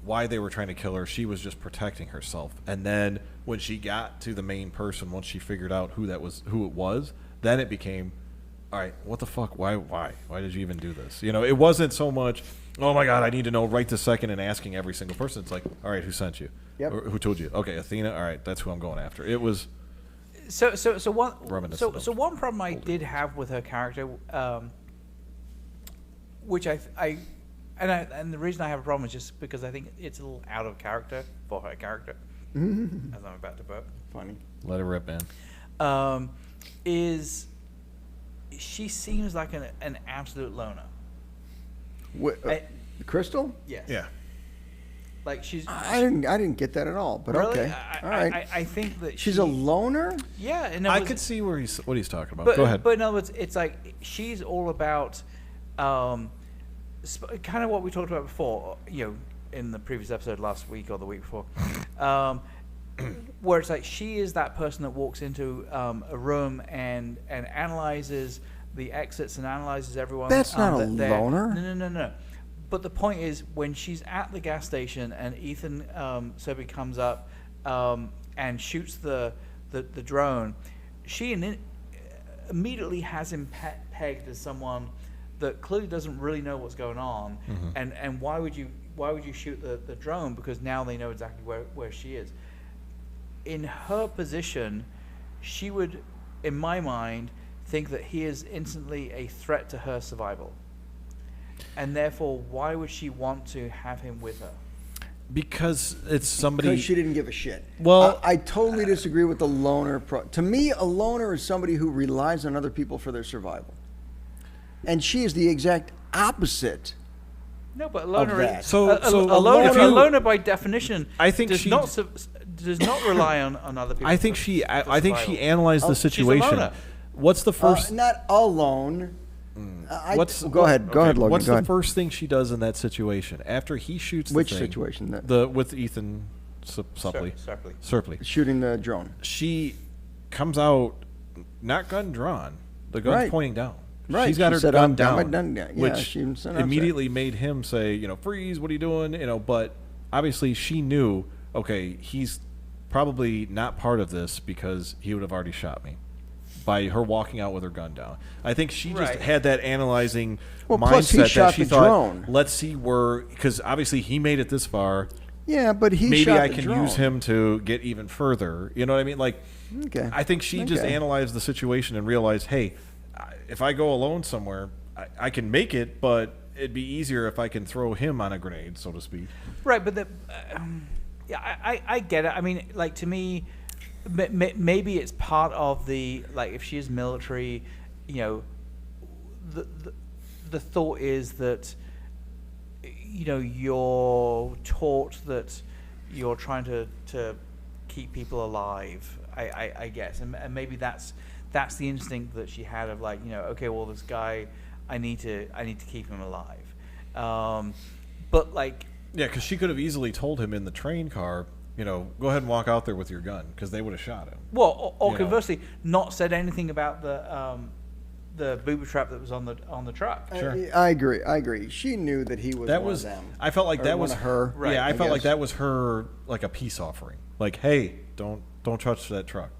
why they were trying to kill her. She was just protecting herself. And then when she got to the main person, once she figured out who it was, then it became, all right, what the fuck? Why did you even do this? You know, it wasn't so much, oh my God, I need to know right this second, and asking every single person. It's like, all right, who sent you? Yep. Or who told you? Okay, Athena. All right, that's who I'm going after. It was So one Reminiscent so of one problem I did have with her character, which and the reason I have a problem is just because I think it's a little out of character for her character, as I'm about to burp. Funny. let it rip, man. Is she seems like an absolute loner. Crystal? Yes. Yeah. Like she's. I didn't get that at all. But Really? okay. All right. I think that She's a loner? Yeah. And I could see what he's talking about. But, Go ahead. But in other words, it's like she's all about kind of what we talked about before, in the previous episode last week or the week before, where it's like she is that person that walks into a room and analyzes the exits and analyzes everyone. That's not a there. loner. No. But the point is, when she's at the gas station and Ethan Serby comes up and shoots the drone, she immediately has him pegged as someone that clearly doesn't really know what's going on. Mm-hmm. And why would you shoot the drone? Because now they know exactly where she is. In her position, she would, in my mind, think that he is instantly a threat to her survival. And therefore, why would she want to have him with her? Because it's somebody. Because she didn't give a shit. Well, I totally disagree with the loner. To me, a loner is somebody who relies on other people for their survival. And she is the exact opposite. No, but a loner that. is So a if you- loner by definition. I think does she- not rely on other people. I think she analyzed the she's a situation. loner. What's the first? Not alone. Go ahead, Logan. What's go the ahead. first thing she does in that situation after he shoots? Which the thing, situation? With Ethan Suppley. Serpley. Shooting the drone. She comes out, not gun drawn. The gun's Right. pointing down. Right. She's got She her said, gun "I've got my down, gun down." Yeah, which she even said, "I'm immediately made him say, freeze. What are you doing? But obviously she knew. Okay, he's probably not part of this because he would have already shot me. By her walking out with her gun down, I think she just Right. had that analyzing Well, mindset plus he that shot she the thought, drone. let's see where, because obviously he made it this far. Yeah, but he Maybe shot I the can drone. use him to get even further. You know what I mean? Like, Okay. I think she just Okay. analyzed the situation and realized, hey, if I go alone somewhere, I can make it, but it'd be easier if I can throw him on a grenade, so to speak. Right, but I get it. I mean, like, to me, maybe it's part of the, like, if she is military, the thought is that you're taught that you're trying to keep people alive. I guess, and maybe that's the instinct that she had of, like, okay, well, this guy, I need to keep him alive. But, like, Yeah, because she could have easily told him in the train car, go ahead and walk out there with your gun, because they would have shot him. well, or You know. conversely, not said anything about the booby trap that was on the truck. Sure. I agree. She knew that he was That one was. of them. I felt like Or that one was of her. Right, Yeah, I felt like guess. that was her, like, a peace offering. Like, hey, don't touch that truck.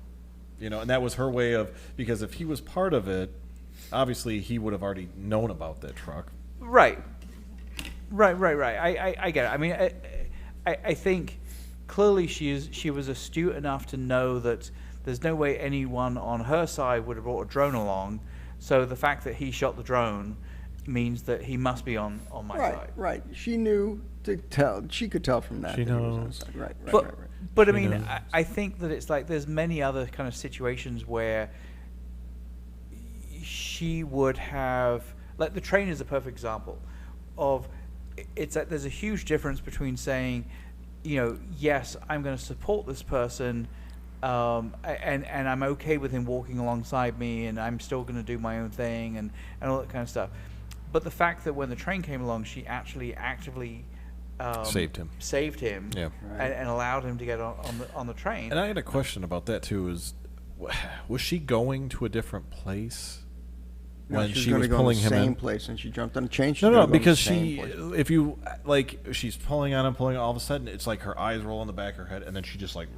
And that was her way of, because if he was part of it, obviously he would have already known about that truck. Right. I get it. I mean, I think clearly she was astute enough to know that there's no way anyone on her side would have brought a drone along. So the fact that he shot the drone means that he must be on my side. Right. She knew to tell. She could tell from that. She that he was on knows. his side. Right. But I She mean, knows. I think that it's like there's many other kind of situations where she would have, like the train is a perfect example of, it's that there's a huge difference between saying, yes, I'm going to support this person, and I'm okay with him walking alongside me, and I'm still going to do my own thing, and all that kind of stuff. But the fact that when the train came along, she actually actively saved him, Yeah. and allowed him to get on the train. And I had a question about that too. Was she going to a different place when she's she gonna was go pulling in the him same in? place, and she jumped on a chain. She's No, gonna go in the because same place. if you she's pulling on him, all of a sudden it's like her eyes roll on the back of her head, and then she just like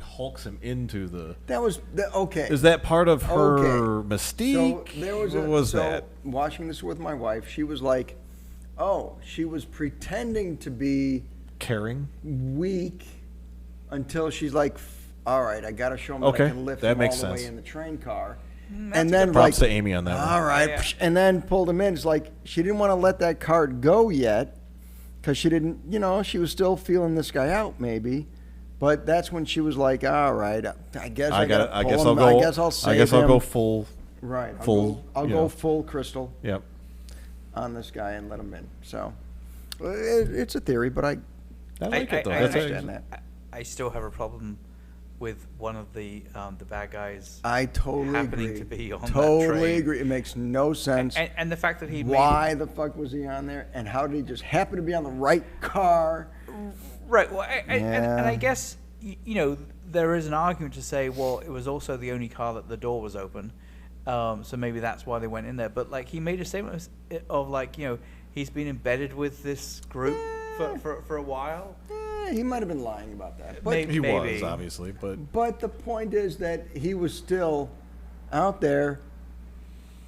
hulks him into the. That was okay. Is that part of her Okay. mystique? So there was what was that? Watching this with my wife, she was like, "Oh, she was pretending to be Caring. weak until she's like, all right, I got to show him that Okay, I can lift that him makes all the sense. way in the train car." That's And a then good Props like, to Amy on that one. all right, Yeah. and then pulled him in. It's like she didn't want to let that cart go yet because she didn't, she was still feeling this guy out maybe. But that's when she was like, all right, I guess I guess I'll I'll go. I guess I'll save I guess I'll him. go full. Right. full, I'll you go know. full crystal Yep. on this guy and let him in. So it's a theory, but I I like it though. I That's understand that. I still have a problem with one of the bad guys. I totally happening agree. to be on that totally train. agree. It makes no sense. And the fact that he Why the fuck was he on there? And how did he just happen to be on the right car? right. Well, and I Yeah. guess there is an argument to say, well, it was also the only car that the door was open, so maybe that's why they went in there. But like he made a statement of like he's been embedded with this group for a while. He might have been lying about that. But, Maybe. He was obviously, but the point is that he was still out there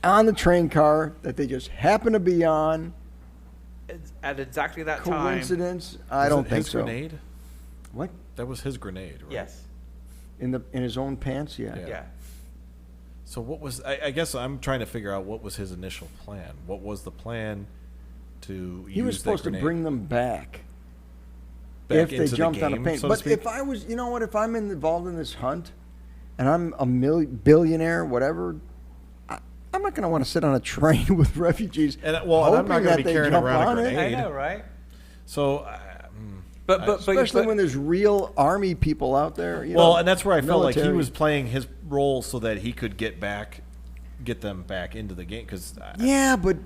on the train car that they just happened to be on. At exactly that time. Coincidence? I Was don't it think his so. Grenade? What? That was his grenade, right? Yes. In his own pants? Yeah. Yeah. So what was? I guess I'm trying to figure out what was his initial plan. What was the plan to He was use that supposed to grenade? bring them back. Back If they into the jumped on a game, plane. so to But speak? if I was, if I'm involved in this hunt and I'm a billionaire, whatever, I'm not going to want to sit on a train with refugees. And I'm not hoping going to that be they carrying jump around on a it. grenade. I know, right? So, But Especially when there's real army people out there. and that's where I felt like he military. was playing his role so that he could get them back into the game. Because Yeah, but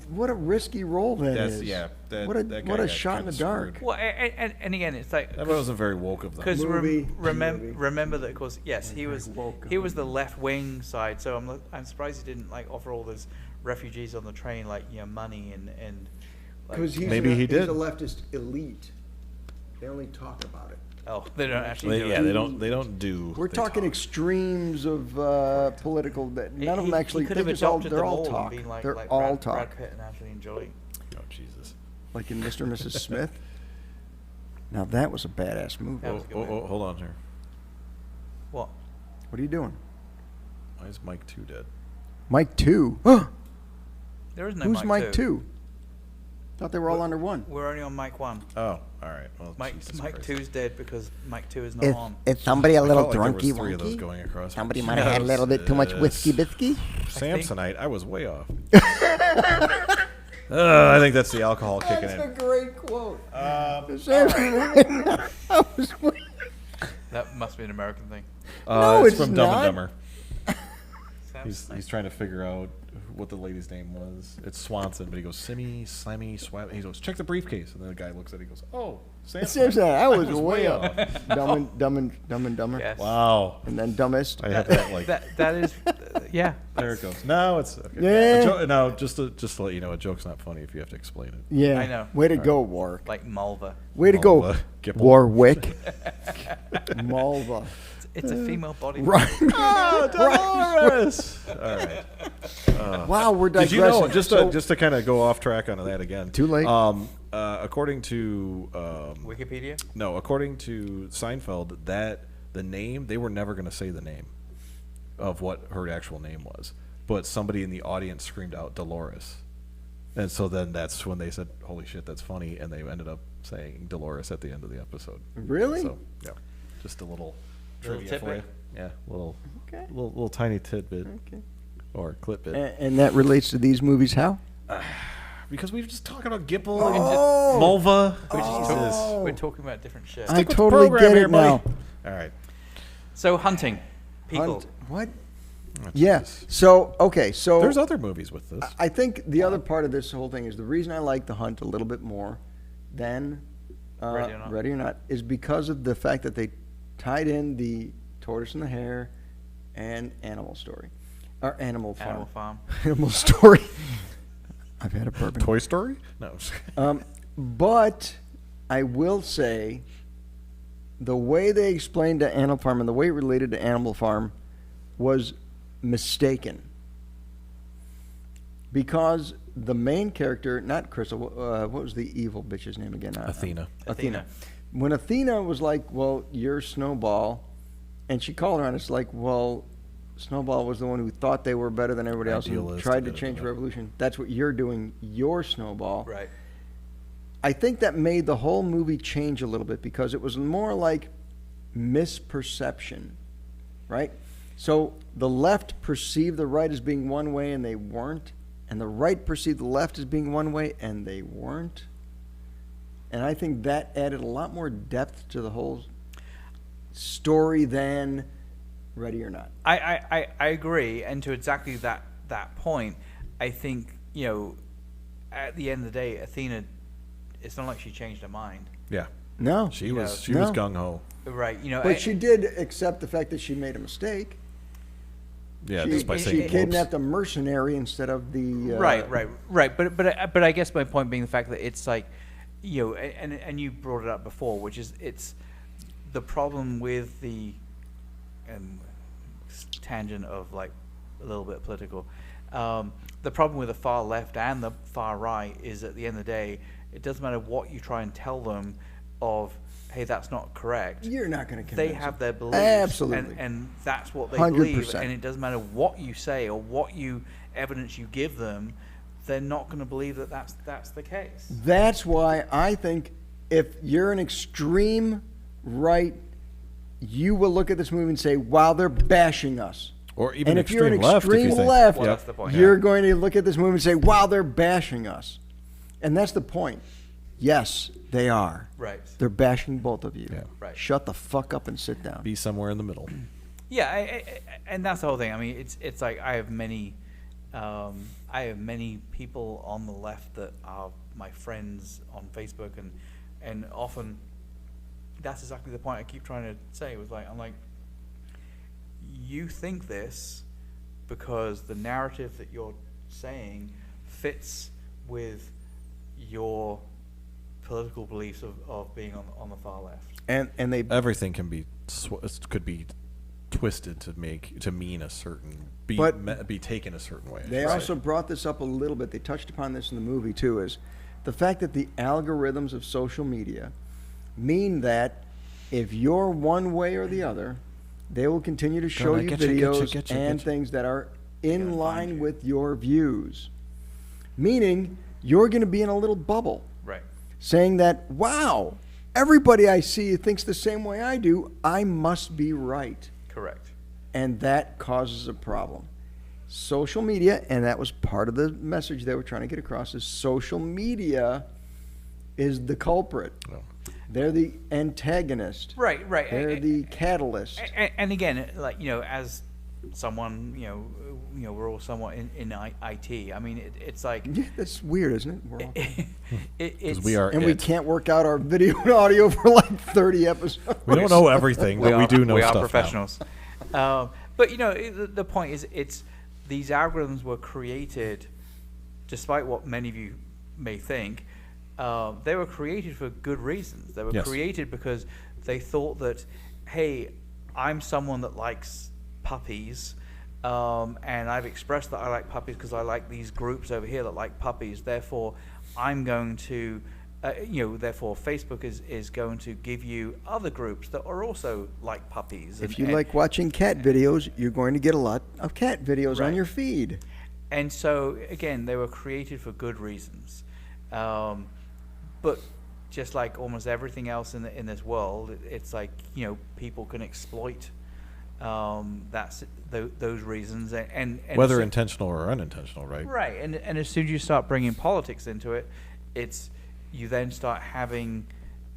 what a risky role that That's- is. yeah, that- what a that guy what a got shot in kinda the dark. screwed. well, and again, it's like that wasn't very woke of them. because Movie. remember that, of course, yes, he was woke he was the left wing side. So I'm surprised he didn't like offer all those refugees on the train like money and like, Because Maybe he did. He's a leftist elite. They only talk about it. oh, they don't actually do it. They don't do. We're they talking talk. extremes of political. That none of them He actually. could They have just all. adopted They're them all and talk. been like, They're like all Brad talk. Pitt and Angelina Jolie. Oh Jesus! Like in Mr. and Mrs. Smith. Now that was a badass movie. That was a good movie. Hold on here. What? What are you doing, Why is Mike 2 dead? Mike 2? There is no Who's Mike 2? 2? Thought they were all under one. We're only on Mike 1. Oh, all right. Well, Mike Jesus Mike Christ. 2's dead because Mike 2 is not on. Is somebody a I little felt like there drunky was three of those wonky? going across. Somebody might have had a little bit too much whiskey biscuit. Samsonite. I was way off. I think that's the alcohol kicking in. great quote. That must be an American thing. No, it's it's from Dumb not. and Dumber. Sounds He's trying to figure out what the lady's name was. It's Swanson, but he goes, Simmy, Slammy, Swab. He goes, check the briefcase. And then the guy looks at it, he goes, oh, Samsonite. Samson, I was way off. Dumb and Dumber. Yes. Wow. And then Dumbest. I had that like, that is yeah. there it goes. No, it's okay. Yeah. No, just to let you know, a joke's not funny if you have to explain it. Yeah. I know. Way to go, Warwick. Like Mulva. Way to go, Malva. Gipple. Warwick. Malva. It's a female body. Right. Oh, Dolores! All right. Wow, we're Did digressing. you know, So- just to kind of go off track on that again. Too late. According to Wikipedia? no, according to Seinfeld, that the name, they were never going to say the name of what her actual name was, but somebody in the audience screamed out Dolores, and so then that's when they said, "Holy shit, that's funny," and they ended up saying Dolores at the end of the episode. Really? So yeah, just a little trivia for tidbit. you. Yeah, little Okay. little tiny tidbit Okay. or clip bit. And that relates to these movies how? Because we were just talking about Gipple Oh. and Mulva. Oh. We're talking about different shit. I with the totally program get here, it now. buddy. All right. So hunting people. Hunt- What? Oh, Yeah. Jesus. So, okay. So There's other movies with this. I think the other part of this whole thing is the reason I like The Hunt a little bit more than Ready or Not. is because of the fact that they tied in the Tortoise and the Hare and Animal Story. Or Animal Farm. Animal Farm. Animal Story. I've had a bourbon. Toy Story? No. But I will say the way they explained to Animal Farm and the way it related to Animal Farm was mistaken. Because the main character, not Crystal, what was the evil bitch's name again? Athena. Athena. When Athena was like, well, you're Snowball, and she called her on it, it's like, well, Snowball was the one who thought they were better than everybody else and Idealist, tried to da, da, change da. the revolution. That's what you're doing. You're Snowball. Right. I think that made the whole movie change a little bit because it was more like misperception, right? So the left perceived the right as being one way and they weren't, and the right perceived the left as being one way and they weren't. And I think that added a lot more depth to the whole story than Ready or Not. I agree, and to exactly that point, I think, you know, at the end of the day, Athena, it's not like she changed her mind, No. She was No. gung ho. right? You know, But she did accept the fact that she made a mistake. Yeah, She, just by she saying whoops. kidnapped a mercenary instead of the... right. But I guess my point being the fact that it's like, you know, and you brought it up before, which is it's the problem with the tangent of like a little bit political. The problem with the far left and the far right is at the end of the day, it doesn't matter what you try and tell them of, hey, that's not correct. You're not going to convince They them. have their beliefs, Absolutely. and that's what they 100%. believe, and it doesn't matter what you say or what evidence you give them, they're not going to believe that that's the case. That's why I think if you're an extreme right, you will look at this movie and say, wow, they're bashing us. Or even And if you're an extreme left, if you extreme think. left, Well, that's the point. you're going to look at this movie and say, wow, they're bashing us. And that's the point. Yes, they are. Right. They're bashing both of you. Yeah. Right. Shut the fuck up and sit down. Be somewhere in the middle. Yeah, and that's the whole thing. I mean, it's like I have many people on the left that are my friends on Facebook, and often that's exactly the point I keep trying to say. It was like, I'm like, you think this because the narrative that you're saying fits with your political beliefs of being on the far left. And they Everything can be could be twisted to mean a certain be taken a certain way. They Right. also brought this up a little bit. They touched upon this in the movie too, is the fact that the algorithms of social media mean that if you're one way or the other, they will continue to show Gonna you get you, videos get you, and get you. things that are in gonna find line you. with your views. Meaning you're going to be in a little bubble Right. saying that, wow, everybody I see thinks the same way I do. I must be right. Correct. And that causes a problem. Social media, and that was part of the message they were trying to get across, is social media is the culprit. No. They're the antagonist. Right. They're the catalyst. And again, like, you know, as someone, you know, we're all somewhat in IT. I mean, it's like Yeah, that's weird, isn't it? We're all, it's Because we are and we it. can't work out our video and audio for like 30 episodes. We don't know everything, but we do know we stuff are now. professionals. But you know, the point is, it's these algorithms were created, despite what many of you may think. They were created for good reasons. They were Yes. created because they thought that, hey, I'm someone that likes puppies, and I've expressed that I like puppies because I like these groups over here that like puppies. Therefore, I'm going to, therefore Facebook is going to give you other groups that are also like puppies. If you like watching cat videos, you're going to get a lot of cat videos on your feed. And so, again, they were created for good reasons. But just like almost everything else in this world, it's like, people can exploit those reasons. And whether intentional or unintentional, right? Right. And as soon as you start bringing politics into it, you then start having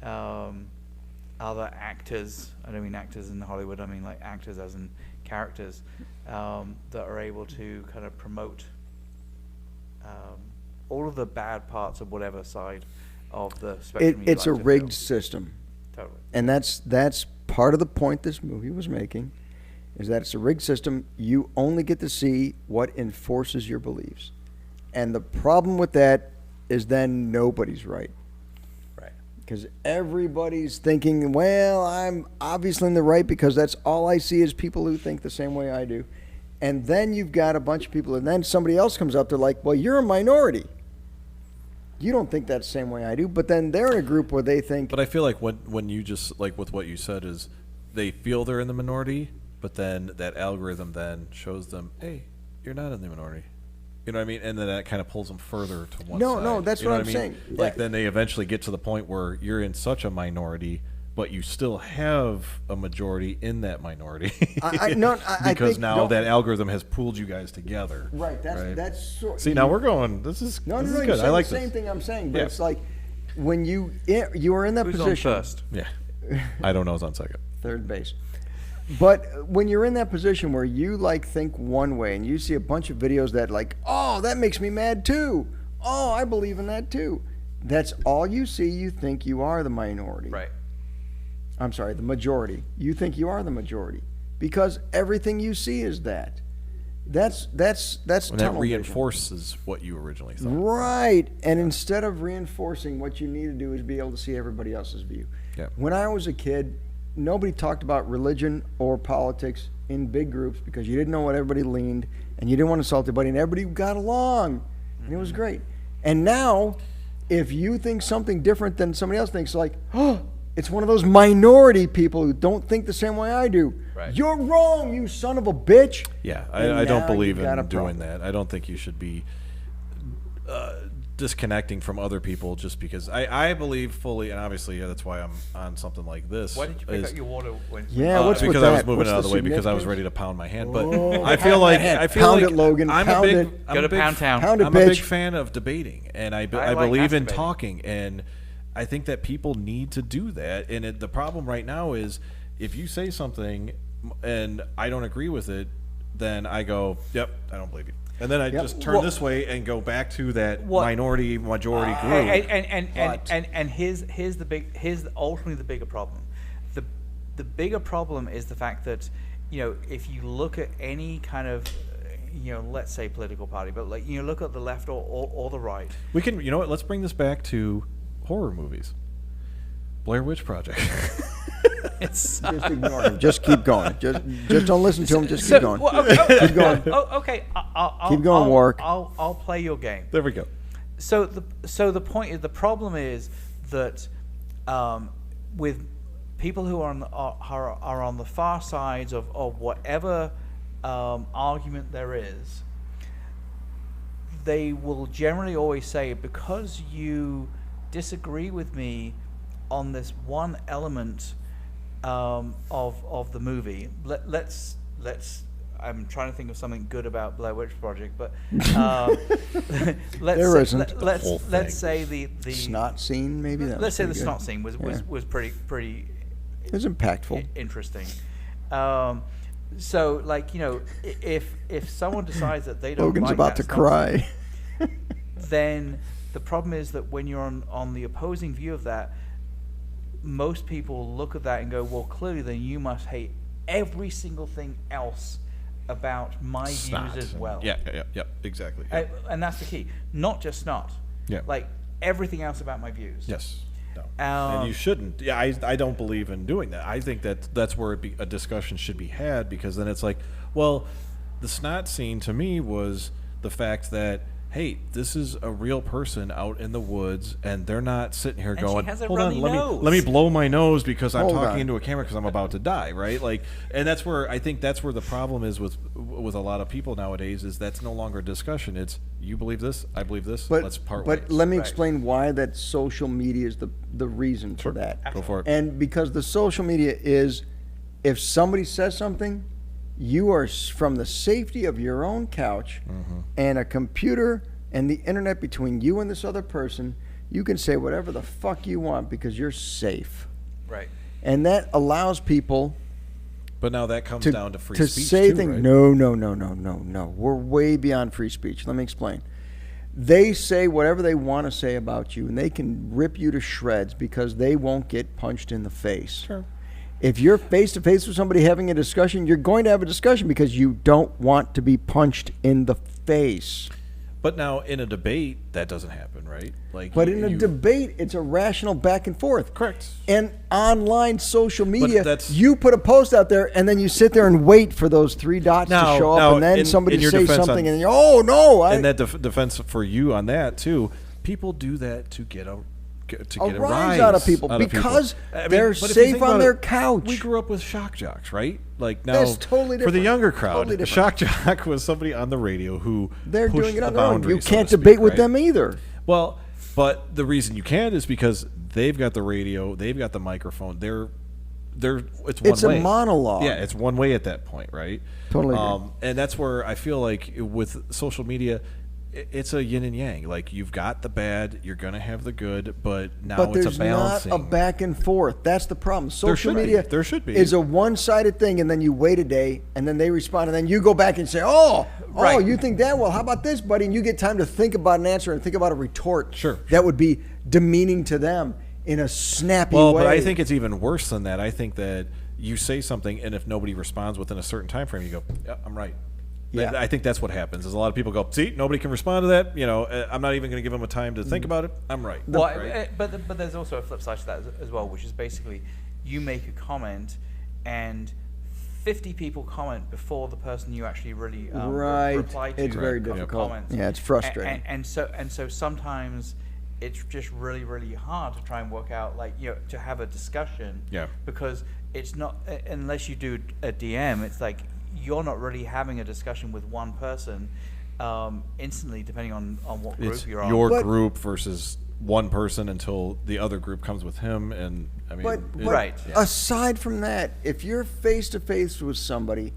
other actors. I don't mean actors in Hollywood. I mean like actors as in characters that are able to kind of promote all of the bad parts of whatever side of the spectrum. It's a rigged system. Totally. And that's part of the point this movie was making, is that it's a rigged system. You only get to see what enforces your beliefs. And the problem with that is then nobody's right. Right. Because everybody's thinking, well, I'm obviously in the right because that's all I see is people who think the same way I do. And then you've got a bunch of people, and then somebody else comes up, they're like, well, you're a minority. You don't think that the same way I do. But then they're in a group where they think... But I feel like when you just, like with what you said, is they feel they're in the minority, but then that algorithm then shows them, hey, you're not in the minority. You know what I mean? And then that kind of pulls them further to one side. No, that's you know what I'm I mean? saying. Like Yeah. then they eventually get to the point where you're in such a minority, but you still have a majority in that minority. I because think, now that algorithm has pulled you guys together. Right, that's sort. See, now we're going. This is No, this no, is you're good. I saying like the same this. thing I'm saying, but Yeah. it's like when you are in that Who's position. on first? Yeah, I don't know who's on second. Third base. But when you're in that position where you think one way and you see a bunch of videos that oh, that makes me mad too. Oh, I believe in that too. That's all you see. You think you are the minority. Right. I'm sorry, the majority. You think you are the majority because everything you see is that. That's And that tunnel vision. reinforces what you originally thought. Right. And instead of reinforcing, what you need to do is be able to see everybody else's view. Yeah. When I was a kid, nobody talked about religion or politics in big groups because you didn't know what everybody leaned and you didn't want to insult anybody and everybody got along. And it was great. And now, if you think something different than somebody else thinks, oh, it's one of those minority people who don't think the same way I do. Right. You're wrong, you son of a bitch. Yeah, And I don't now believe you've got a in doing problem. that. I don't think you should be disconnecting from other people just because I believe fully, and obviously that's why I'm on something like this. Why did you pick up your water when... Yeah, what's with because that? I was moving What's it out of the way because I was significance? ready to pound my hand. But Oh, I feel pound like that hand. I feel Pound like it, Logan. I'm Pound a big, it. I'm Go a to big, Pound Town. Pound it, I'm a big bitch. fan of debating, and I like believe in masturbating. talking, and I think that people need to do that. And the problem right now is if you say something and I don't agree with it, then I go, yep, I don't believe you. And then I just turn Well- this way and go back to that What- majority group. And here's ultimately the bigger problem. The bigger problem is the fact that, if you look at any kind of, let's say political party, but look at the left or the right. We can, you know what? Let's bring this back to horror movies. Blair Witch Project. It's Just ignore him. Just keep going. Just don't listen to him. Just so, keep going. well, Keep going. Okay. I'll, Keep going, Warwick. I'll play your game. There we go. So the point is, the problem is that with people who are on the far sides of whatever argument there is, they will generally always say, because you disagree with me on this one element of the movie. Let's. I'm trying to think of something good about Blair Witch Project, but There isn't. let's say the Snot scene, maybe that. let's say the was snot pretty scene good. was pretty It was impactful. interesting. So if someone decides that they don't Logan's like about that to snot cry. then the problem is that when you're on the opposing view of that, most people look at that and go, well, clearly then you must hate every single thing else about my Snot. views as well. Yeah, exactly. And that's the key. Not just snot. Yeah. Like everything else about my views. Yes. And you shouldn't. Yeah, I don't believe in doing that. I think that's where a discussion should be had, because then it's like, well, the snot scene to me was the fact that, hey, this is a real person out in the woods, and they're not sitting here going, hold on, let me blow my nose because I'm talking into a camera because I'm about to die, right? Like, and that's where I think that's where the problem is with a lot of people nowadays, is that's no longer a discussion. It's, you believe this, I believe this, let's part ways. But let me explain why that social media is the reason for that. Go for it. And because the social media is, if somebody says something, you are from the safety of your own couch and a computer and the internet between you and this other person, you can say whatever the fuck you want because you're safe. Right. And that allows people. But now that comes down to free speech say too, things. right? No. We're way beyond free speech. Let me explain. They say whatever they want to say about you, and they can rip you to shreds because they won't get punched in the face. Sure. If you're face-to-face with somebody having a discussion, you're going to have a discussion because you don't want to be punched in the face. But now in a debate, that doesn't happen, right? Like, but in a debate, it's a rational back and forth. Correct. And online social media, that's, you put a post out there, and then you sit there and wait for those three dots to show up, and then somebody says something, and you're, oh, no. And that defense for you on that, too, people do that to get a rise out of people because they're safe on their couch. We grew up with shock jocks, right? Like, now, that's totally different. For the younger crowd, totally a shock jock was somebody on the radio who they're pushed doing it on the their own. boundaries. You can't so to debate speak, with right? them either. Well, but the reason you can't is because they've got the radio, they've got the microphone. It's one way. A monologue. Yeah, it's one way at that point, right? Totally agree. And that's where I feel like with social media, it's a yin and yang. Like, you've got the bad, you're going to have the good, but now it's a balancing. But there's not a back and forth. That's the problem. Social media there should be. Is a one-sided thing, and then you wait a day, and then they respond, and then you go back and say, oh, you think that? Well, how about this, buddy? And you get time to think about an answer and think about a retort that would be demeaning to them in a snappy way. Well, but I think it's even worse than that. I think that you say something, and if nobody responds within a certain time frame, you go, yeah, I'm right. Yeah. I think that's what happens. Is a lot of people go, see, nobody can respond to that. You know, I'm not even going to give them a time to think about it. I'm right. Well, right? But there's also a flip side to that as well, which is basically you make a comment and 50 people comment before the person you actually really reply to. It's very difficult. Comments. Yeah, it's frustrating. And so sometimes it's just really, really hard to try and work out, like, you know, to have a discussion. Yeah. Because it's not, unless you do a DM, it's like, you're not really having a discussion with one person instantly, depending on what group you're on. Your group versus one person until the other group comes with him. And I mean, right. Aside from that, if you're face to face with somebody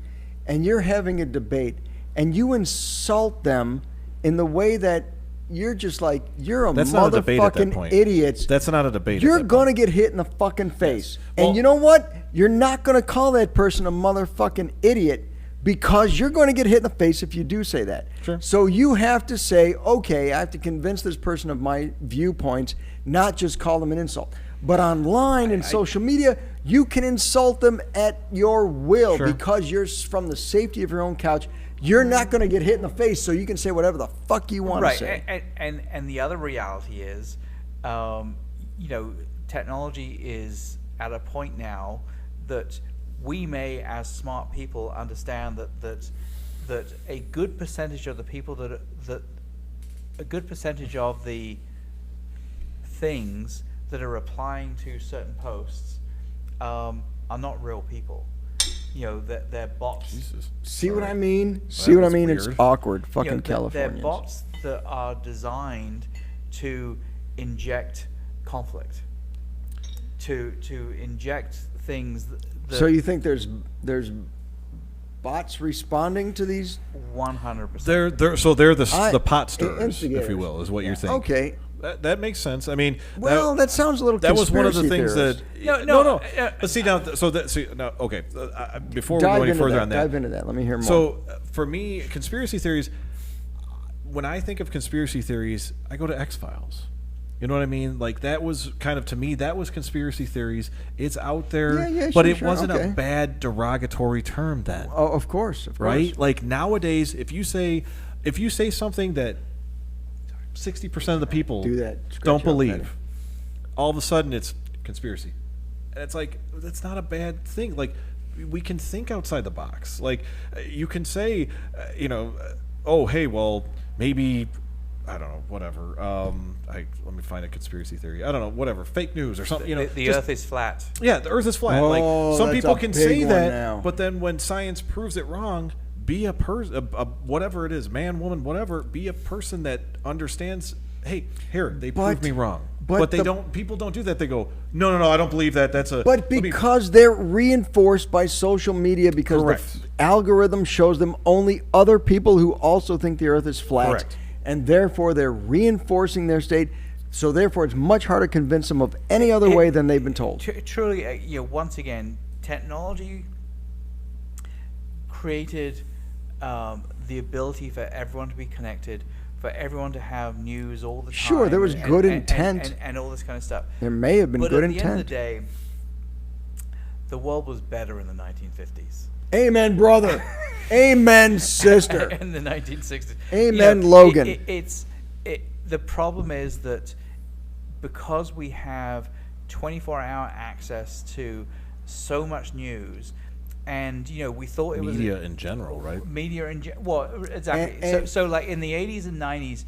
and you're having a debate and you insult them in the way that you're just like, you're a motherfucking idiot. That's not a debate. You're going to get hit in the fucking face. Yes. And well, you know what? You're not going to call that person a motherfucking idiot because you're going to get hit in the face if you do say that. Sure. So you have to say, okay, I have to convince this person of my viewpoints, not just call them an insult. But online and social media, you can insult them at your will because you're from the safety of your own couch. You're not going to get hit in the face, so you can say whatever the fuck you want to say. And the other reality is, you know, technology is at a point now that we may, as smart people, understand that a good percentage of the people that a good percentage of the things that are replying to certain posts are not real people. You know, they're bots. Jesus. See what I mean? See what I mean? It's awkward. Fucking Californians. They're bots that are designed to inject conflict, to inject things that so you think there's bots responding to these? 100%. They're the pot stirrers, if you will, is what you're saying. Okay. That makes sense. I mean, that sounds a little. That was one of the things theorist. that. No. But see now, okay. Before we go any further on that, dive into that. Let me hear more. So for me, conspiracy theories. When I think of conspiracy theories, I go to X-Files. You know what I mean? Like, that was kind of, to me, that was conspiracy theories. It's out there, but it wasn't a bad derogatory term then. Oh, of course. Right? Like, nowadays, if you say something that 60% of the people don't believe, all of a sudden it's conspiracy. And it's like, that's not a bad thing. Like, we can think outside the box. Like, you can say, oh, hey, well, maybe, I don't know, whatever. Let me find a conspiracy theory. I don't know, whatever, fake news or something. The Earth is flat. Yeah, the Earth is flat. Oh, like, some that's people a can big say one that, now. but then when science proves it wrong, be a person, whatever it is, man, woman, whatever. Be a person that understands. Hey, here, they proved me wrong. But they don't. People don't do that. They go, no, I don't believe that. That's a. But because they're reinforced by social media, because Correct. the algorithm shows them only other people who also think the Earth is flat, Correct. and therefore they're reinforcing their state. So therefore, it's much harder to convince them of any other way than they've been told. Truly, once again, technology created the ability for everyone to be connected, for everyone to have news all the time. Sure, there was good intent. and all this kind of stuff. There may have been But good at the end of the intent. day, the world was better in the 1950s. Amen, brother. Amen, sister. In the 1960s. Amen, Logan. The problem is that because we have 24-hour access to so much news, and we thought it was media in general, right? Media in well, exactly. And- so like in the 80s and 90s,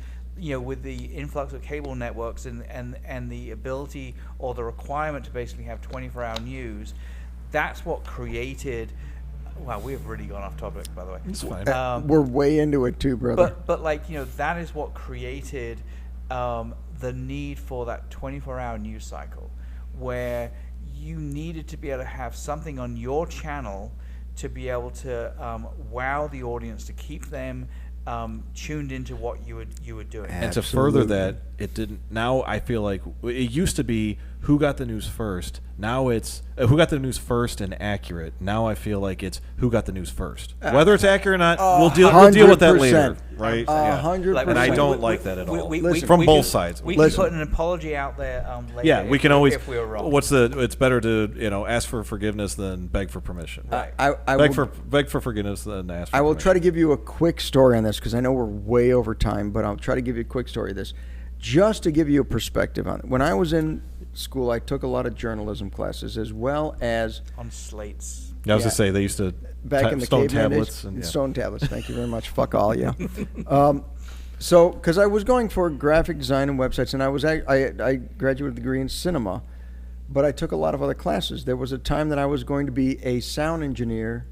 with the influx of cable networks and the ability or the requirement to basically have 24-hour news, that's what created. Wow, we have really gone off topic, by the way. It's fine. We're way into it too, brother. But like that is what created the need for that 24-hour news cycle, where you needed to be able to have something on your channel to be able to wow the audience, to keep them tuned into what you were doing. And to further Absolutely. that, it didn't. Now I feel like it used to be who got the news first. Now it's who got the news first and accurate. Now I feel like it's who got the news first. Whether it's accurate or not, we'll deal with that later, 100%. right? 100%. And I we- don't we- like that at all. Listen. From we both can- sides. We Listen. can put an apology out there later. Yeah, we can always. if we were wrong. It's better to ask for forgiveness than beg for permission. Right. I beg will- for forgiveness than ask for I will permission. try to give you a quick story on this because I know we're way over time, but I'll try to give you a quick story of this just to give you a perspective on it. When I was in school, I took a lot of journalism classes as well as on slates. Yeah, I was Yeah. to say they used to back in the stone caveman tablets days, and stone tablets. Thank you very much. Fuck all you. So, because I was going for graphic design and websites, and I graduated a degree in cinema, but I took a lot of other classes. There was a time that I was going to be a sound engineer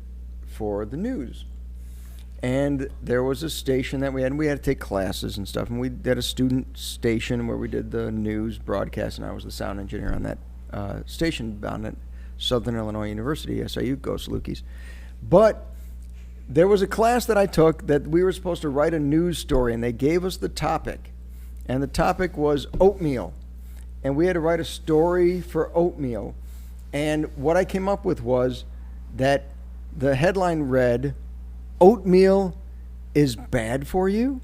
for the news, and there was a station that we had to take classes and stuff, and we had a student station where we did the news broadcast, and I was the sound engineer on that station down at Southern Illinois University, SIU, go Salukis. But there was a class that I took that we were supposed to write a news story, and they gave us the topic, and the topic was oatmeal, and we had to write a story for oatmeal, and what I came up with was that the headline read, "Oatmeal is bad for you?"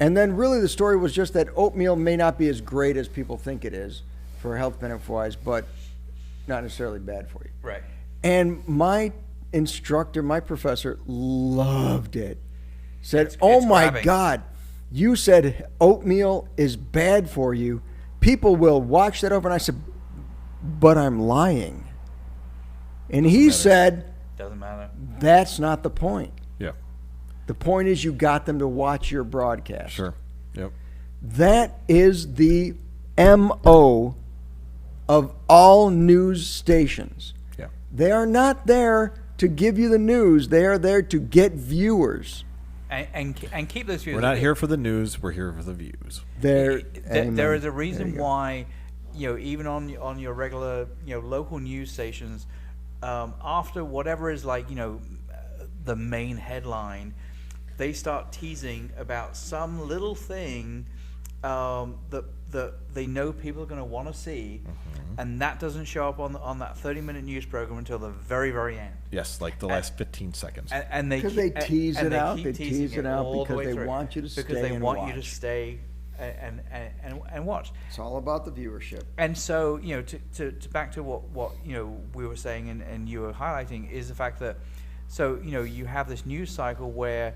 And then really the story was just that oatmeal may not be as great as people think it is for health benefit-wise, but not necessarily bad for you. Right. And my instructor, my professor, loved it. Said, It's "Oh my grabbing. God, you said oatmeal is bad for you. People will watch that over." And I said, "But I'm lying." And he said, Doesn't matter. "That's not the point. Yeah, The point is you got them to watch your broadcast." sure. Yep. That is the MO of all news stations. Yeah. They are not there to give you the news. They are there to get viewers. And keep those views. We're not here for the news. We're here for the views. There There is a There reason you go. why, even on your regular, local news stations, after whatever is like, the main headline, they start teasing about some little thing that they know people are going to want to see, and that doesn't show up on that 30-minute news program until the very, very end. Yes, like the last 15 seconds. And they 'Cause they keep- tease and it out. keep They teasing tease it out all the because way they through. want you to because stay they and want you to watch. stay and watch. It's all about the viewership. And so, to back to what we were saying and you were highlighting is the fact that, so, you have this news cycle where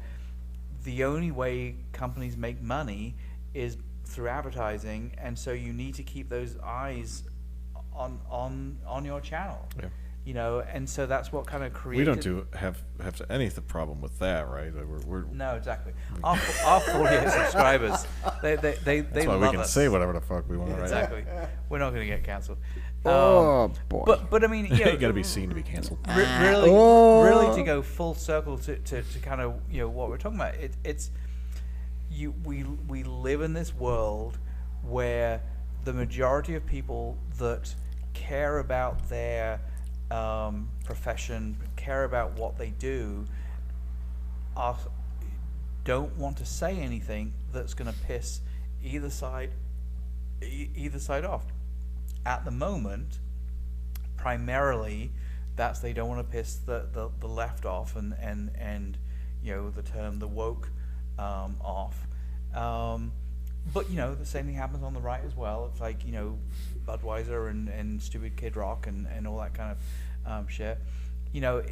the only way companies make money is through advertising, and so you need to keep those eyes on your channel. Yeah. You know, and so that's what kind of created. We don't have any problem with that, right? We're No, exactly. Our 48 subscribers, they that's why love we can us. say whatever the fuck we want, right? Exactly. We're not going to get cancelled. Oh, boy. But I mean, you know, You got to be seen to be canceled. really to go full circle to kind of, you know, what we're talking about. We live in this world where the majority of people that care about their profession, care about what they do, don't want to say anything that's going to piss either side off. At the moment, primarily, that's they don't want to piss the left off and you know, the term the woke off. But you know, the same thing happens on the right as well. It's like, you know, Budweiser and Stupid Kid Rock and all that kind of shit. You know,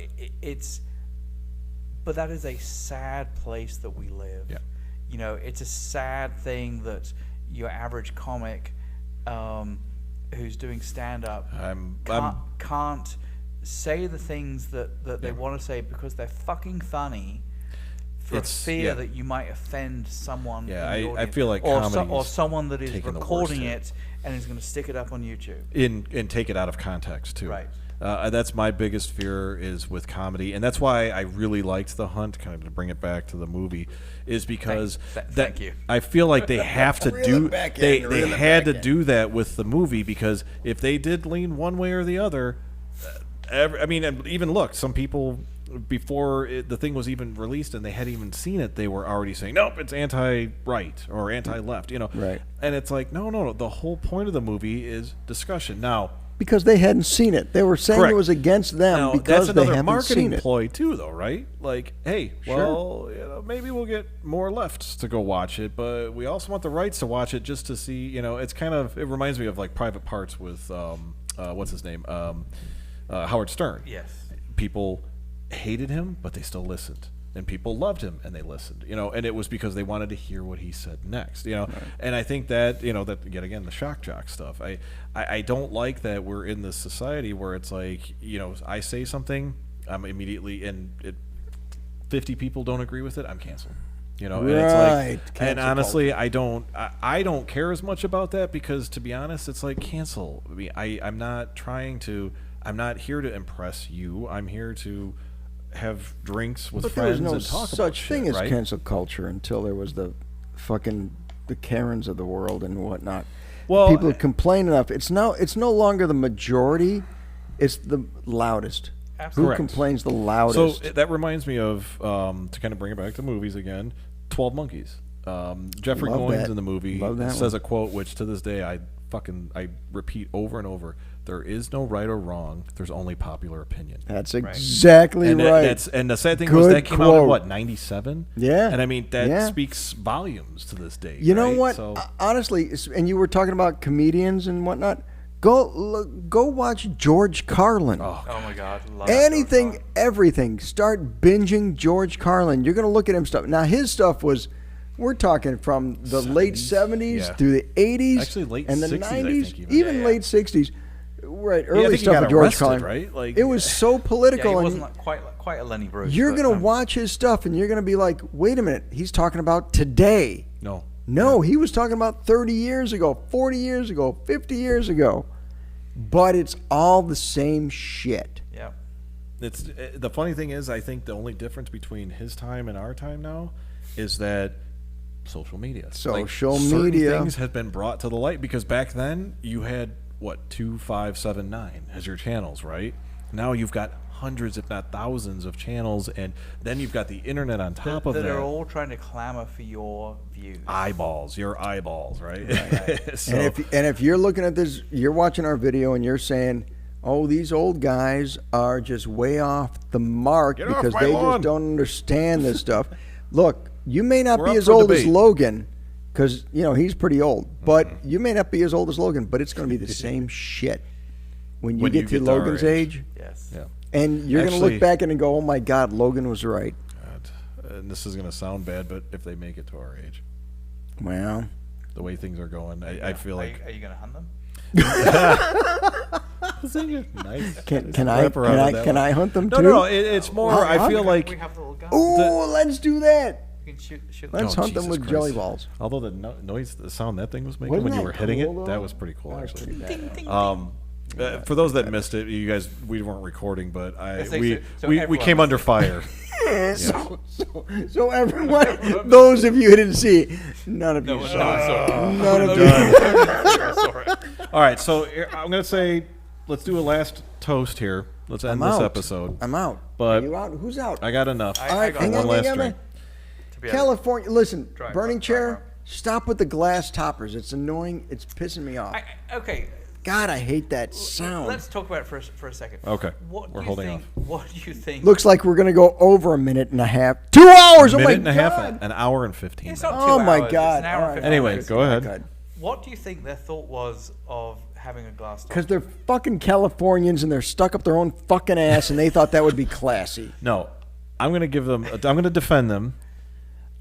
but that is a sad place that we live. Yeah. You know, it's a sad thing that your average comic who's doing stand-up can't say the things that they want to say because they're fucking funny, for fear that you might offend someone. Yeah, in the I audience. feel like or someone that is taking the recording worst it and is going to stick it up on YouTube. And take it out of context too. Right. That's my biggest fear is with comedy, and that's why I really liked The Hunt. Kind of to bring it back to the movie, is because thank you. I feel like they have to do. They had to in. do that with the movie, because if they did lean one way or the other, I mean, and even look, some people before the thing was even released and they hadn't even seen it, they were already saying, nope, it's anti-right or anti-left. You know, Right. And it's like, no. The whole point of the movie is discussion. Now. Because they hadn't seen it. They were saying Correct. it was against them Now, because that's they another haven't marketing seen it. ploy too, though, right? Like, hey, Sure. well, you know, maybe we'll get more lefts to go watch it, but we also want the rights to watch it just to see. You know, it's kind of, it reminds me of like Private Parts with what's his name, Howard Stern. Yes. People hated him, but they still listened. And people loved him, and they listened, you know, and it was because they wanted to hear what he said next, you know. Right. And I think that, you know, that yet again, the shock jock stuff. I don't like that we're in this society where it's like, you know, I say something, I'm immediately, and 50 people don't agree with it, I'm canceled. You know, and it's like, and honestly, I don't care as much about that, because to be honest, it's like, cancel. I mean, I'm not here to impress you. I'm here to have drinks with friends and talk about shit, But there was no such thing as right? cancel culture until there was the Karens of the world and whatnot. Well, people complain enough. It's no longer the majority; it's the loudest. Absolutely. Who complains the loudest? So that reminds me of, to kind of bring it back to movies again, 12 Monkeys. Jeffrey Love Goins that. in the movie Love that says one. a quote which to this day I repeat over and over: there is no right or wrong, there's only popular opinion. That's exactly and right. And the sad thing Good was that came out in quote. what, 97? Yeah. And I mean, that Yeah. speaks volumes to this day. You know right? what? So, Honestly, and you were talking about comedians and whatnot. Go watch George Carlin. oh, Oh my God. Love Anything, George everything. Start binging George Carlin. You're going to look at him stuff. Now, his stuff was, we're talking from the late 70s yeah. through the 80s. Actually, late and the 60s, I 90s, think even Yeah. late 60s. Right, I early think he stuff got with George arrested, Carlin. right? Like, it was so Carlin. political. Yeah, he and wasn't like quite a Lenny Bruce. you're but, going to watch his stuff and you're going to be like, wait a minute, he's talking about today. No, he was talking about 30 years ago, 40 years ago, 50 years ago. But it's all the same shit. Yeah. It's the funny thing is, I think the only difference between his time and our time now is that social media. Social certain media. things have been brought to the light, because back then you had what, 2, 5, 7, 9 as your channels, right? Now you've got hundreds, if not thousands, of channels, and then you've got the internet on top of that. That are all trying to clamor for your views. Your eyeballs, right? So, And if you're looking at this, you're watching our video and you're saying, oh, these old guys are just way off the mark Get off because my they lawn. just don't understand this stuff. Look, you may not We're be up as for old as debate. Logan, because, you know, he's pretty old. But you may not be as old as Logan, but it's going to be the same shit when you get to our Logan's age. Yes. yeah. And you're going to Actually- look back and go, oh, my God, Logan was right. God. And this is going to sound bad, but if they make it to our age. Well, the way things are going. I feel like. Are you going to hunt them? Nice. Can I hunt them too? No. It's more. I feel like. We have the little gun. Ooh, let's do that. We can shoot Let's them. hunt them Jesus with Christ. jelly balls. Although the sound that thing was making Wasn't when you that were hitting cool, it, though? that was pretty cool, That was actually. pretty bad. Ding, ding, ding. For those that missed it, you guys, we weren't recording, but Let's say we so we everyone came under missed fire. So everyone, those of you who didn't see, none of you saw. None of you. All right, so I'm gonna say, let's do a last toast here. Let's end this episode. I'm out. But Are you out? Who's out? I got enough. All right, got hang one on, last hang on. drink. To be honest. California, listen, Try, burning try, chair, try. stop with the glass toppers. It's annoying. It's pissing me off. Okay. God, I hate that sound. Let's talk about it for a second. Okay, What we're do you holding think, off. What do you think? Looks like we're going to go over a minute and a half. 2 hours! Oh my minute and a half, God! an hour and 15 It's minutes. not 2 Oh hours. my It's God. an hour All and right. 15 Anyway, minutes. go ahead. What do you think their thought was of having a glass door? Because they're fucking Californians and they're stuck up their own fucking ass and they thought that would be classy. No, I'm gonna give them. I'm gonna defend them.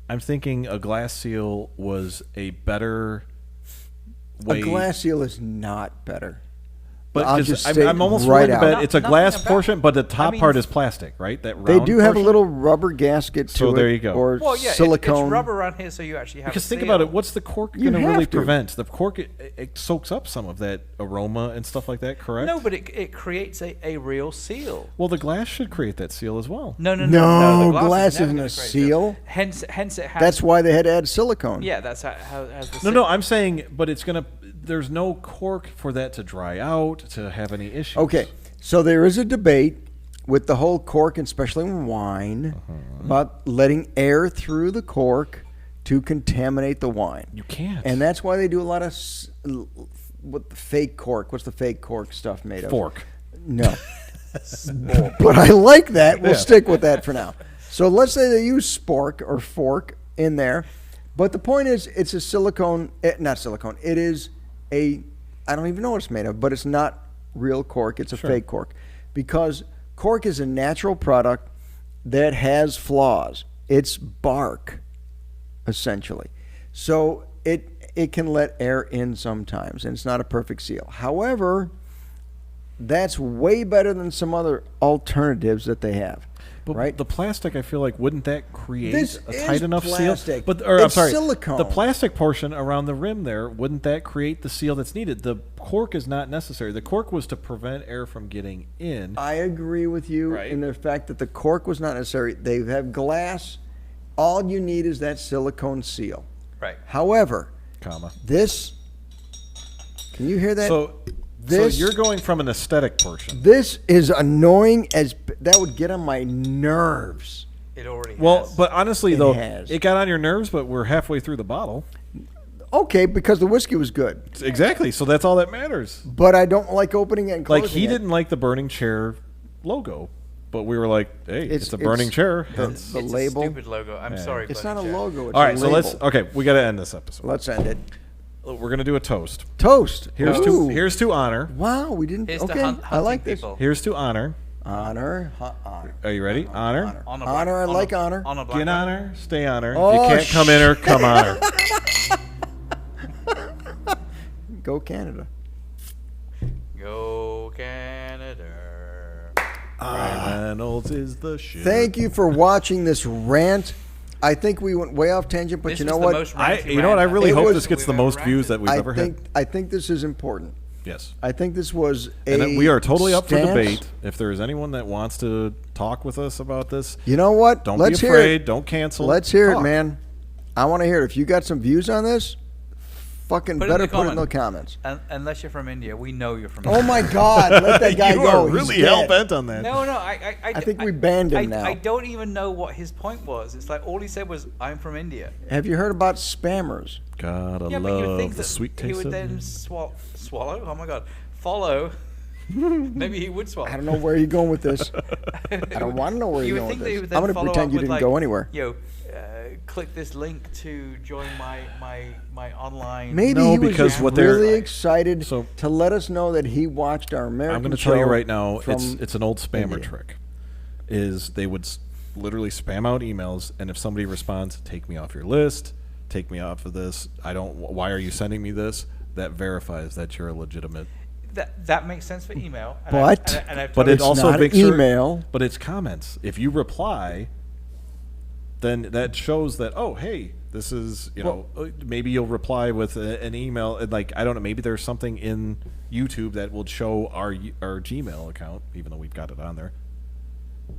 I'm thinking a glass seal was a better way. A glass seal is not better. But I'll 'cause just I'm, say I'm almost right willing to out. bet it's a Nothing glass about- portion, but the top I mean, part is plastic, right? That round They do have a portion? little rubber gasket to So it. there you go. Or well, yeah, silicone. it's rubber around here, so you actually have. Because a think seal. about it, what's the cork You going to really have to. prevent? The cork, it soaks up some of that aroma and stuff like that, correct? No, but it creates a real seal. Well, the glass should create that seal as well. No. No, The glass is never isn't gonna a create seal. Hence it has. That's why they had to add silicone. Yeah, that's how it has the. No, I'm saying, but it's going to, there's no cork for that to dry out, to have any issues. Okay, so there is a debate with the whole cork, and especially in wine, about letting air through the cork to contaminate the wine. You can't. And that's why they do a lot of what the fake cork. What's the fake cork stuff made of? Fork. No. But I like that. We'll Yeah. stick with that for now. So let's say they use spork or fork in there. But the point is, it's a silicone, not silicone. It is I don't even know what it's made of, but it's not real cork. It's a fake cork. Because cork is a natural product that has flaws. It's bark, essentially. So it can let air in sometimes, and it's not a perfect seal. However, that's way better than some other alternatives that they have. But right? the plastic, I feel like, wouldn't that create This a is tight enough plastic. seal? I'm It's sorry, silicone. the plastic portion around the rim there, wouldn't that create the seal that's needed? The cork is not necessary. The cork was to prevent air from getting in. I agree with you Right. in the fact that the cork was not necessary. They have glass. All you need is that silicone seal. Right. However, Comma. this, can you hear that? So This- you're going from an aesthetic portion. This is annoying as that would get on my nerves. It already. Well, has. but honestly, It though, has. it got on your nerves, but we're halfway through the bottle. Okay, because the whiskey was good, Exactly. So that's all that matters. but I don't like opening it and closing Like, he it. didn't like the burning chair logo, but we were like, hey, it's a burning chair. Hence. the it's label. a stupid logo. I'm sorry. It's Buddy not a Jack. logo. It's All a right, so label. we got to end this episode. Let's end it. We're gonna do a toast. Toast. Here's Ooh. to honor. Wow, we didn't. Here's to Okay, I like this. people. Here's to honor. Honor. Are you ready? Honor. On a Honor, I on like a, honor. On a black Get one. honor. Stay honor. Oh, you can't come in or come honor. Go Canada. Go Canada. Ryan Reynolds is the shit. Thank you for watching this rant. I think we went way off tangent, but This you was know the what? most You know what? I really It hope was- this gets the we've most ever views that we've I ever think had. I think this is important. Yes. I think this was a. And we are totally up for stance. debate. If there is anyone that wants to talk with us about this, You know what? don't Let's be hear afraid. it. Don't cancel. Let's hear Talk. it, man. I want to hear it. If you got some views on this, fucking Put it in better the put it in the comment. comments. Unless you're from India, we know you're from. Oh India. my God! Let that guy you go. are He's really dead. hell bent on that. No, I think we banned him now. I don't even know what his point was. It's like all he said was, "I'm from India." Have you heard about spammers? Gotta Yeah, but you would love think the that sweet he taste would of then it. swallow. Oh my God, follow. Maybe he would swallow. I don't know where you're going with this. I don't want to know where You you're would going think with that he this. would I'm then going to follow pretend up you with, didn't like, go anywhere. Click this link to join my online. Maybe No, he was because just what they're- really excited So- to let us know that he watched our American I'm going to tell you show right now, from it's an old spammer India. trick. Is they would literally spam out emails, and if somebody responds, take me off your list, take me off of this. I don't. Why are you sending me this? That verifies that you're a legitimate. That makes sense for email. And But- I've But told it It's also not makes sure. email. But it's comments. If you reply, then that shows that, oh, hey, this is, maybe you'll reply with an email. And like, I don't know, maybe there's something in YouTube that will show our Gmail account, even though we've got it on there.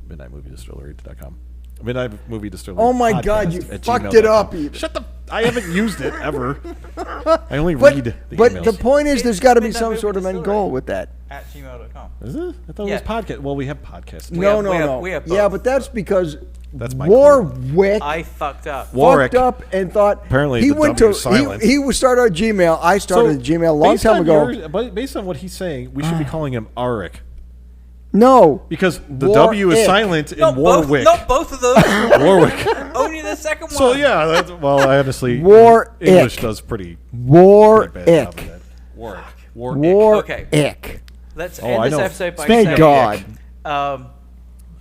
MidnightMovieDistillery.com. Midnight Movie Distillery. Oh my God, podcast you at fucked gmail.com. it up even. Shut the. I haven't used it ever. I only But, read the but emails. the point is, there's got to be Midnight some Movie sort of end Distillery. goal with that. @gmail.com. Is it? I thought Yeah. it was podcast. Well, we have podcasts. We have- No. we have Yeah, both. but that's because That's my Warwick I fucked up. Warwick. fucked up and thought Apparently he the went W to is silent. he started a Gmail. I started a Gmail a long based time on ago. but based on what he's saying, we should be calling him Arik. No, Because the W is Warwick. silent in Not both, Warwick. not both of those. Warwick. Only the second one. So yeah, well, I honestly, Warwick. English does pretty bad job Warwick. of that. Warwick. Warwick. Okay. Let's Oh, end I this know. episode by Thank saying, God.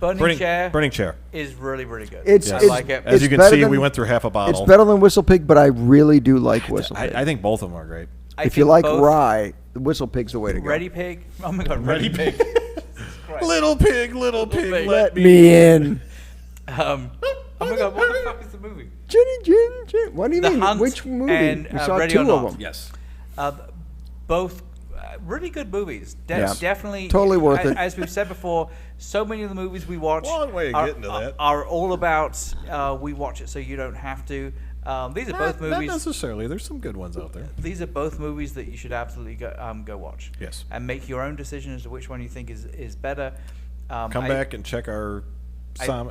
Burning Chair Burning chair. is really, really good. It's- I like it. As It's you can better see, than- we went through half a bottle. It's better than WhistlePig, but I really do like WhistlePig. I think both of them are great. I if you think like both rye, the WhistlePig's the way to go. Ready Pig. Oh my God, Ready Pig. Little pig, pig. Let me in. Oh my God, what the fuck is the movie? Ginny. What do you The mean? Hunt Which movie? and, We saw Ready two or of Not. them. Yes. Both really good movies. Yeah. Definitely. Totally worth it. As we've said before, so many of the movies we watch Long way of are, getting to that. are all about we watch it so you don't have to. These are both Not movies. necessarily. There's some good ones out there. These are both movies that you should absolutely go watch. Yes. And make your own decision as to which one you think is better. Come back and check our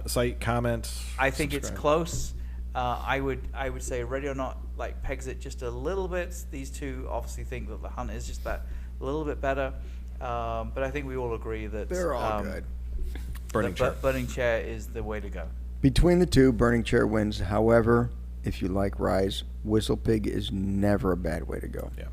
site, comment. I think it's subscribe. close. I would say Ready or Not pegs it just a little bit. These two obviously think that The Hunt is just that little bit better. But I think we all agree that They're all good. Burning chair. Burning Chair is the way to go. Between the two, Burning Chair wins. However, if you like Rise, WhistlePig is never a bad way to go. Yeah.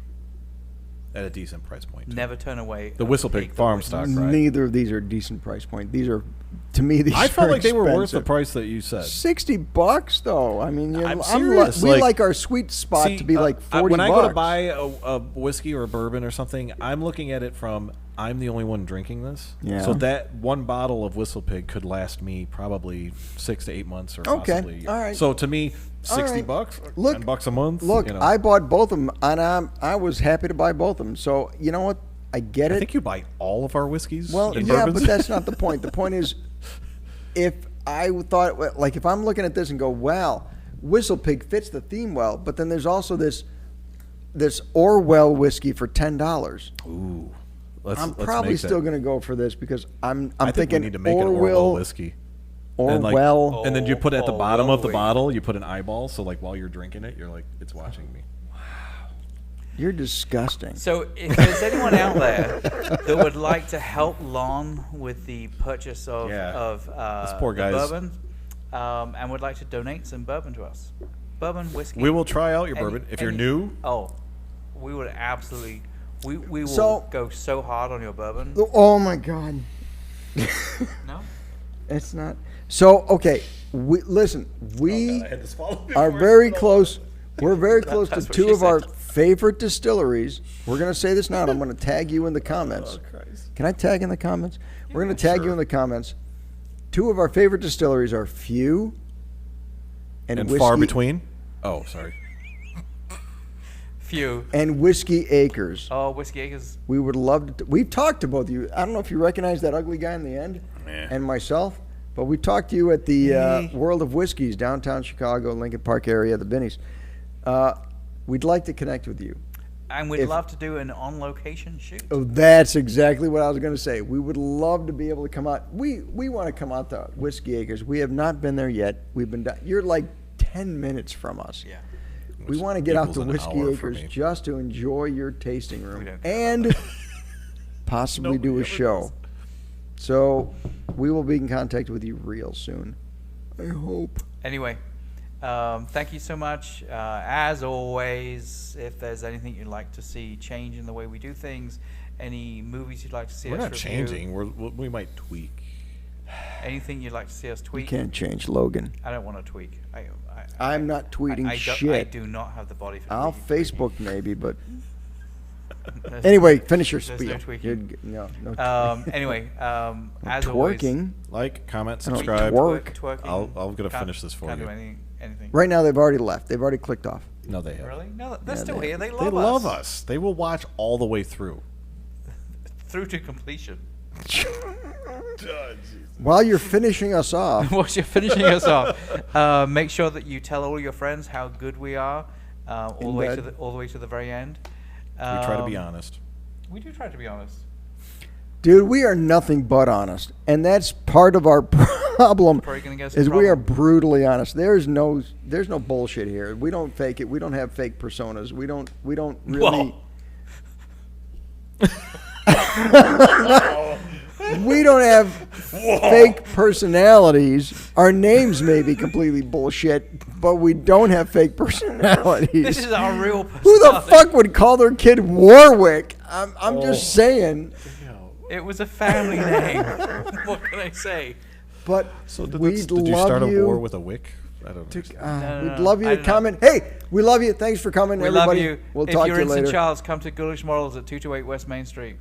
At a decent price point. Never turn away The a WhistlePig pig that Farmstock wins. Rye. Neither of these are decent price point. These are, to me, these I felt are like they were worth the expensive. price that you said. $60 though. I mean, I'm serious, we like- like our sweet spot See, to be like 40 when I bucks. go to buy a whiskey or a bourbon or something, I'm looking at it from I'm the only one drinking this. Yeah. So that one bottle of WhistlePig could last me probably 6 to 8 months or Okay, possibly a year. all right. So to me, All $60, right. Look, $10 a month. Look, you know. I bought both of them, and I was happy to buy both of them. So you know what? I get it. I think you buy all of our whiskeys. Well, and yeah, bourbons. but that's not the point. The point is, if I thought, like, if I'm looking at this and go, wow, WhistlePig fits the theme well, but then there's also this Orwell whiskey for $10. Ooh, I'm let's probably make still that. going to go for this because I'm I think thinking we need to make an Orwell Orwell whiskey. Orwell. And then you put at the bottom of the Orwell. bottle, you put an eyeball. So like while you're drinking it, you're like, it's watching me. You're disgusting. So if there's anyone out there that would like to help Lon with the purchase of, Yeah. This poor the guy's- bourbon and would like to donate some bourbon to us, bourbon, whiskey. We will try out your any- bourbon. If you're any- new, Oh, we would absolutely. We will So- go so hard on your bourbon. Oh my God. No? It's not. So, okay. Listen, we I had to swallow are before I very spit all close. We're very close to That's what two she of our said. favorite distilleries. We're going to say this now, and I'm going to tag you in the comments. Oh, Christ. Can I tag in the comments? We're going to tag you in the comments. Two of our favorite distilleries are Few and And Whiskey, far between. Oh, sorry. Few. and Whiskey Acres. Oh, Whiskey Acres. We would love to. We've talked to both of you. I don't know if you recognize that ugly guy in the end, and myself, but we talked to you at the World of Whiskeys, downtown Chicago, Lincoln Park area, the Binnies. We'd like to connect with you. And we'd If- love to do an on-location shoot. Oh, that's exactly what I was going to say. We would love to be able to come out. We want to come out to Whiskey Acres. We have not been there yet. We've been. You're like 10 minutes from us. Yeah. We want to get out equals to an Whiskey hour for Acres me. just to enjoy your tasting room don't care and possibly do a Nobody ever show. does. So we will be in contact with you real soon. I hope. Anyway, thank you so much. As always, if there's anything you'd like to see change in the way we do things, any movies you'd like to see We're us not review, changing. We might tweak. Anything you'd like to see us You tweak? can't change Logan. I don't want to tweak. I'm not tweeting shit. I do not have the body for I'll tweaking. Facebook maybe, but There's- anyway, finish your there's spiel. no tweaking. No. Anyway, as always, Twerking. Like, comment, I don't subscribe. twerk. twerking. I'm gonna can't- finish this for can't you. do anything. Right now, they've already left. They've already clicked off. No, they have. Really? No, they're Yeah, still they- here. They love They us. love us. They will watch all the way through. Through to completion. While you're finishing us off, Whilst you're finishing us off, make sure that you tell all your friends how good we are, all the way to bed. all the way to the very end. We try to be Um, honest. We do try to be honest. dude, we are nothing but honest, and that's part of our problem. Probably gonna get us in Is we are trouble. brutally honest. There's no bullshit here. We don't fake it. We don't have fake personas. We don't really. We don't have fake personalities. Our names may be completely bullshit, but we don't have fake personalities. This is our real. Who the personality. fuck would call their kid Warwick? I'm just saying. It was a family name. What can I say? But So did we'd you love start a you war with a wick? I don't to, know. we'd love you I to don't know. comment. Hey, we love you. Thanks for coming, We everybody. love you. We'll if talk you're to you in St. later. Charles, come to Ghoulish Models at 228 West Main Street,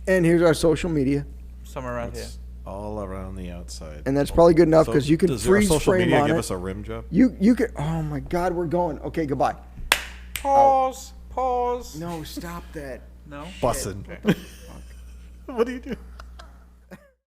And here's our social media, somewhere around here. It's all around the outside. and that's probably good enough because you can does our freeze social frame media on give it. us a rim job? You can. Oh my God, we're going. Okay, goodbye. Pause. Pause. No, stop that. No. Bussin'. Okay. What do you do?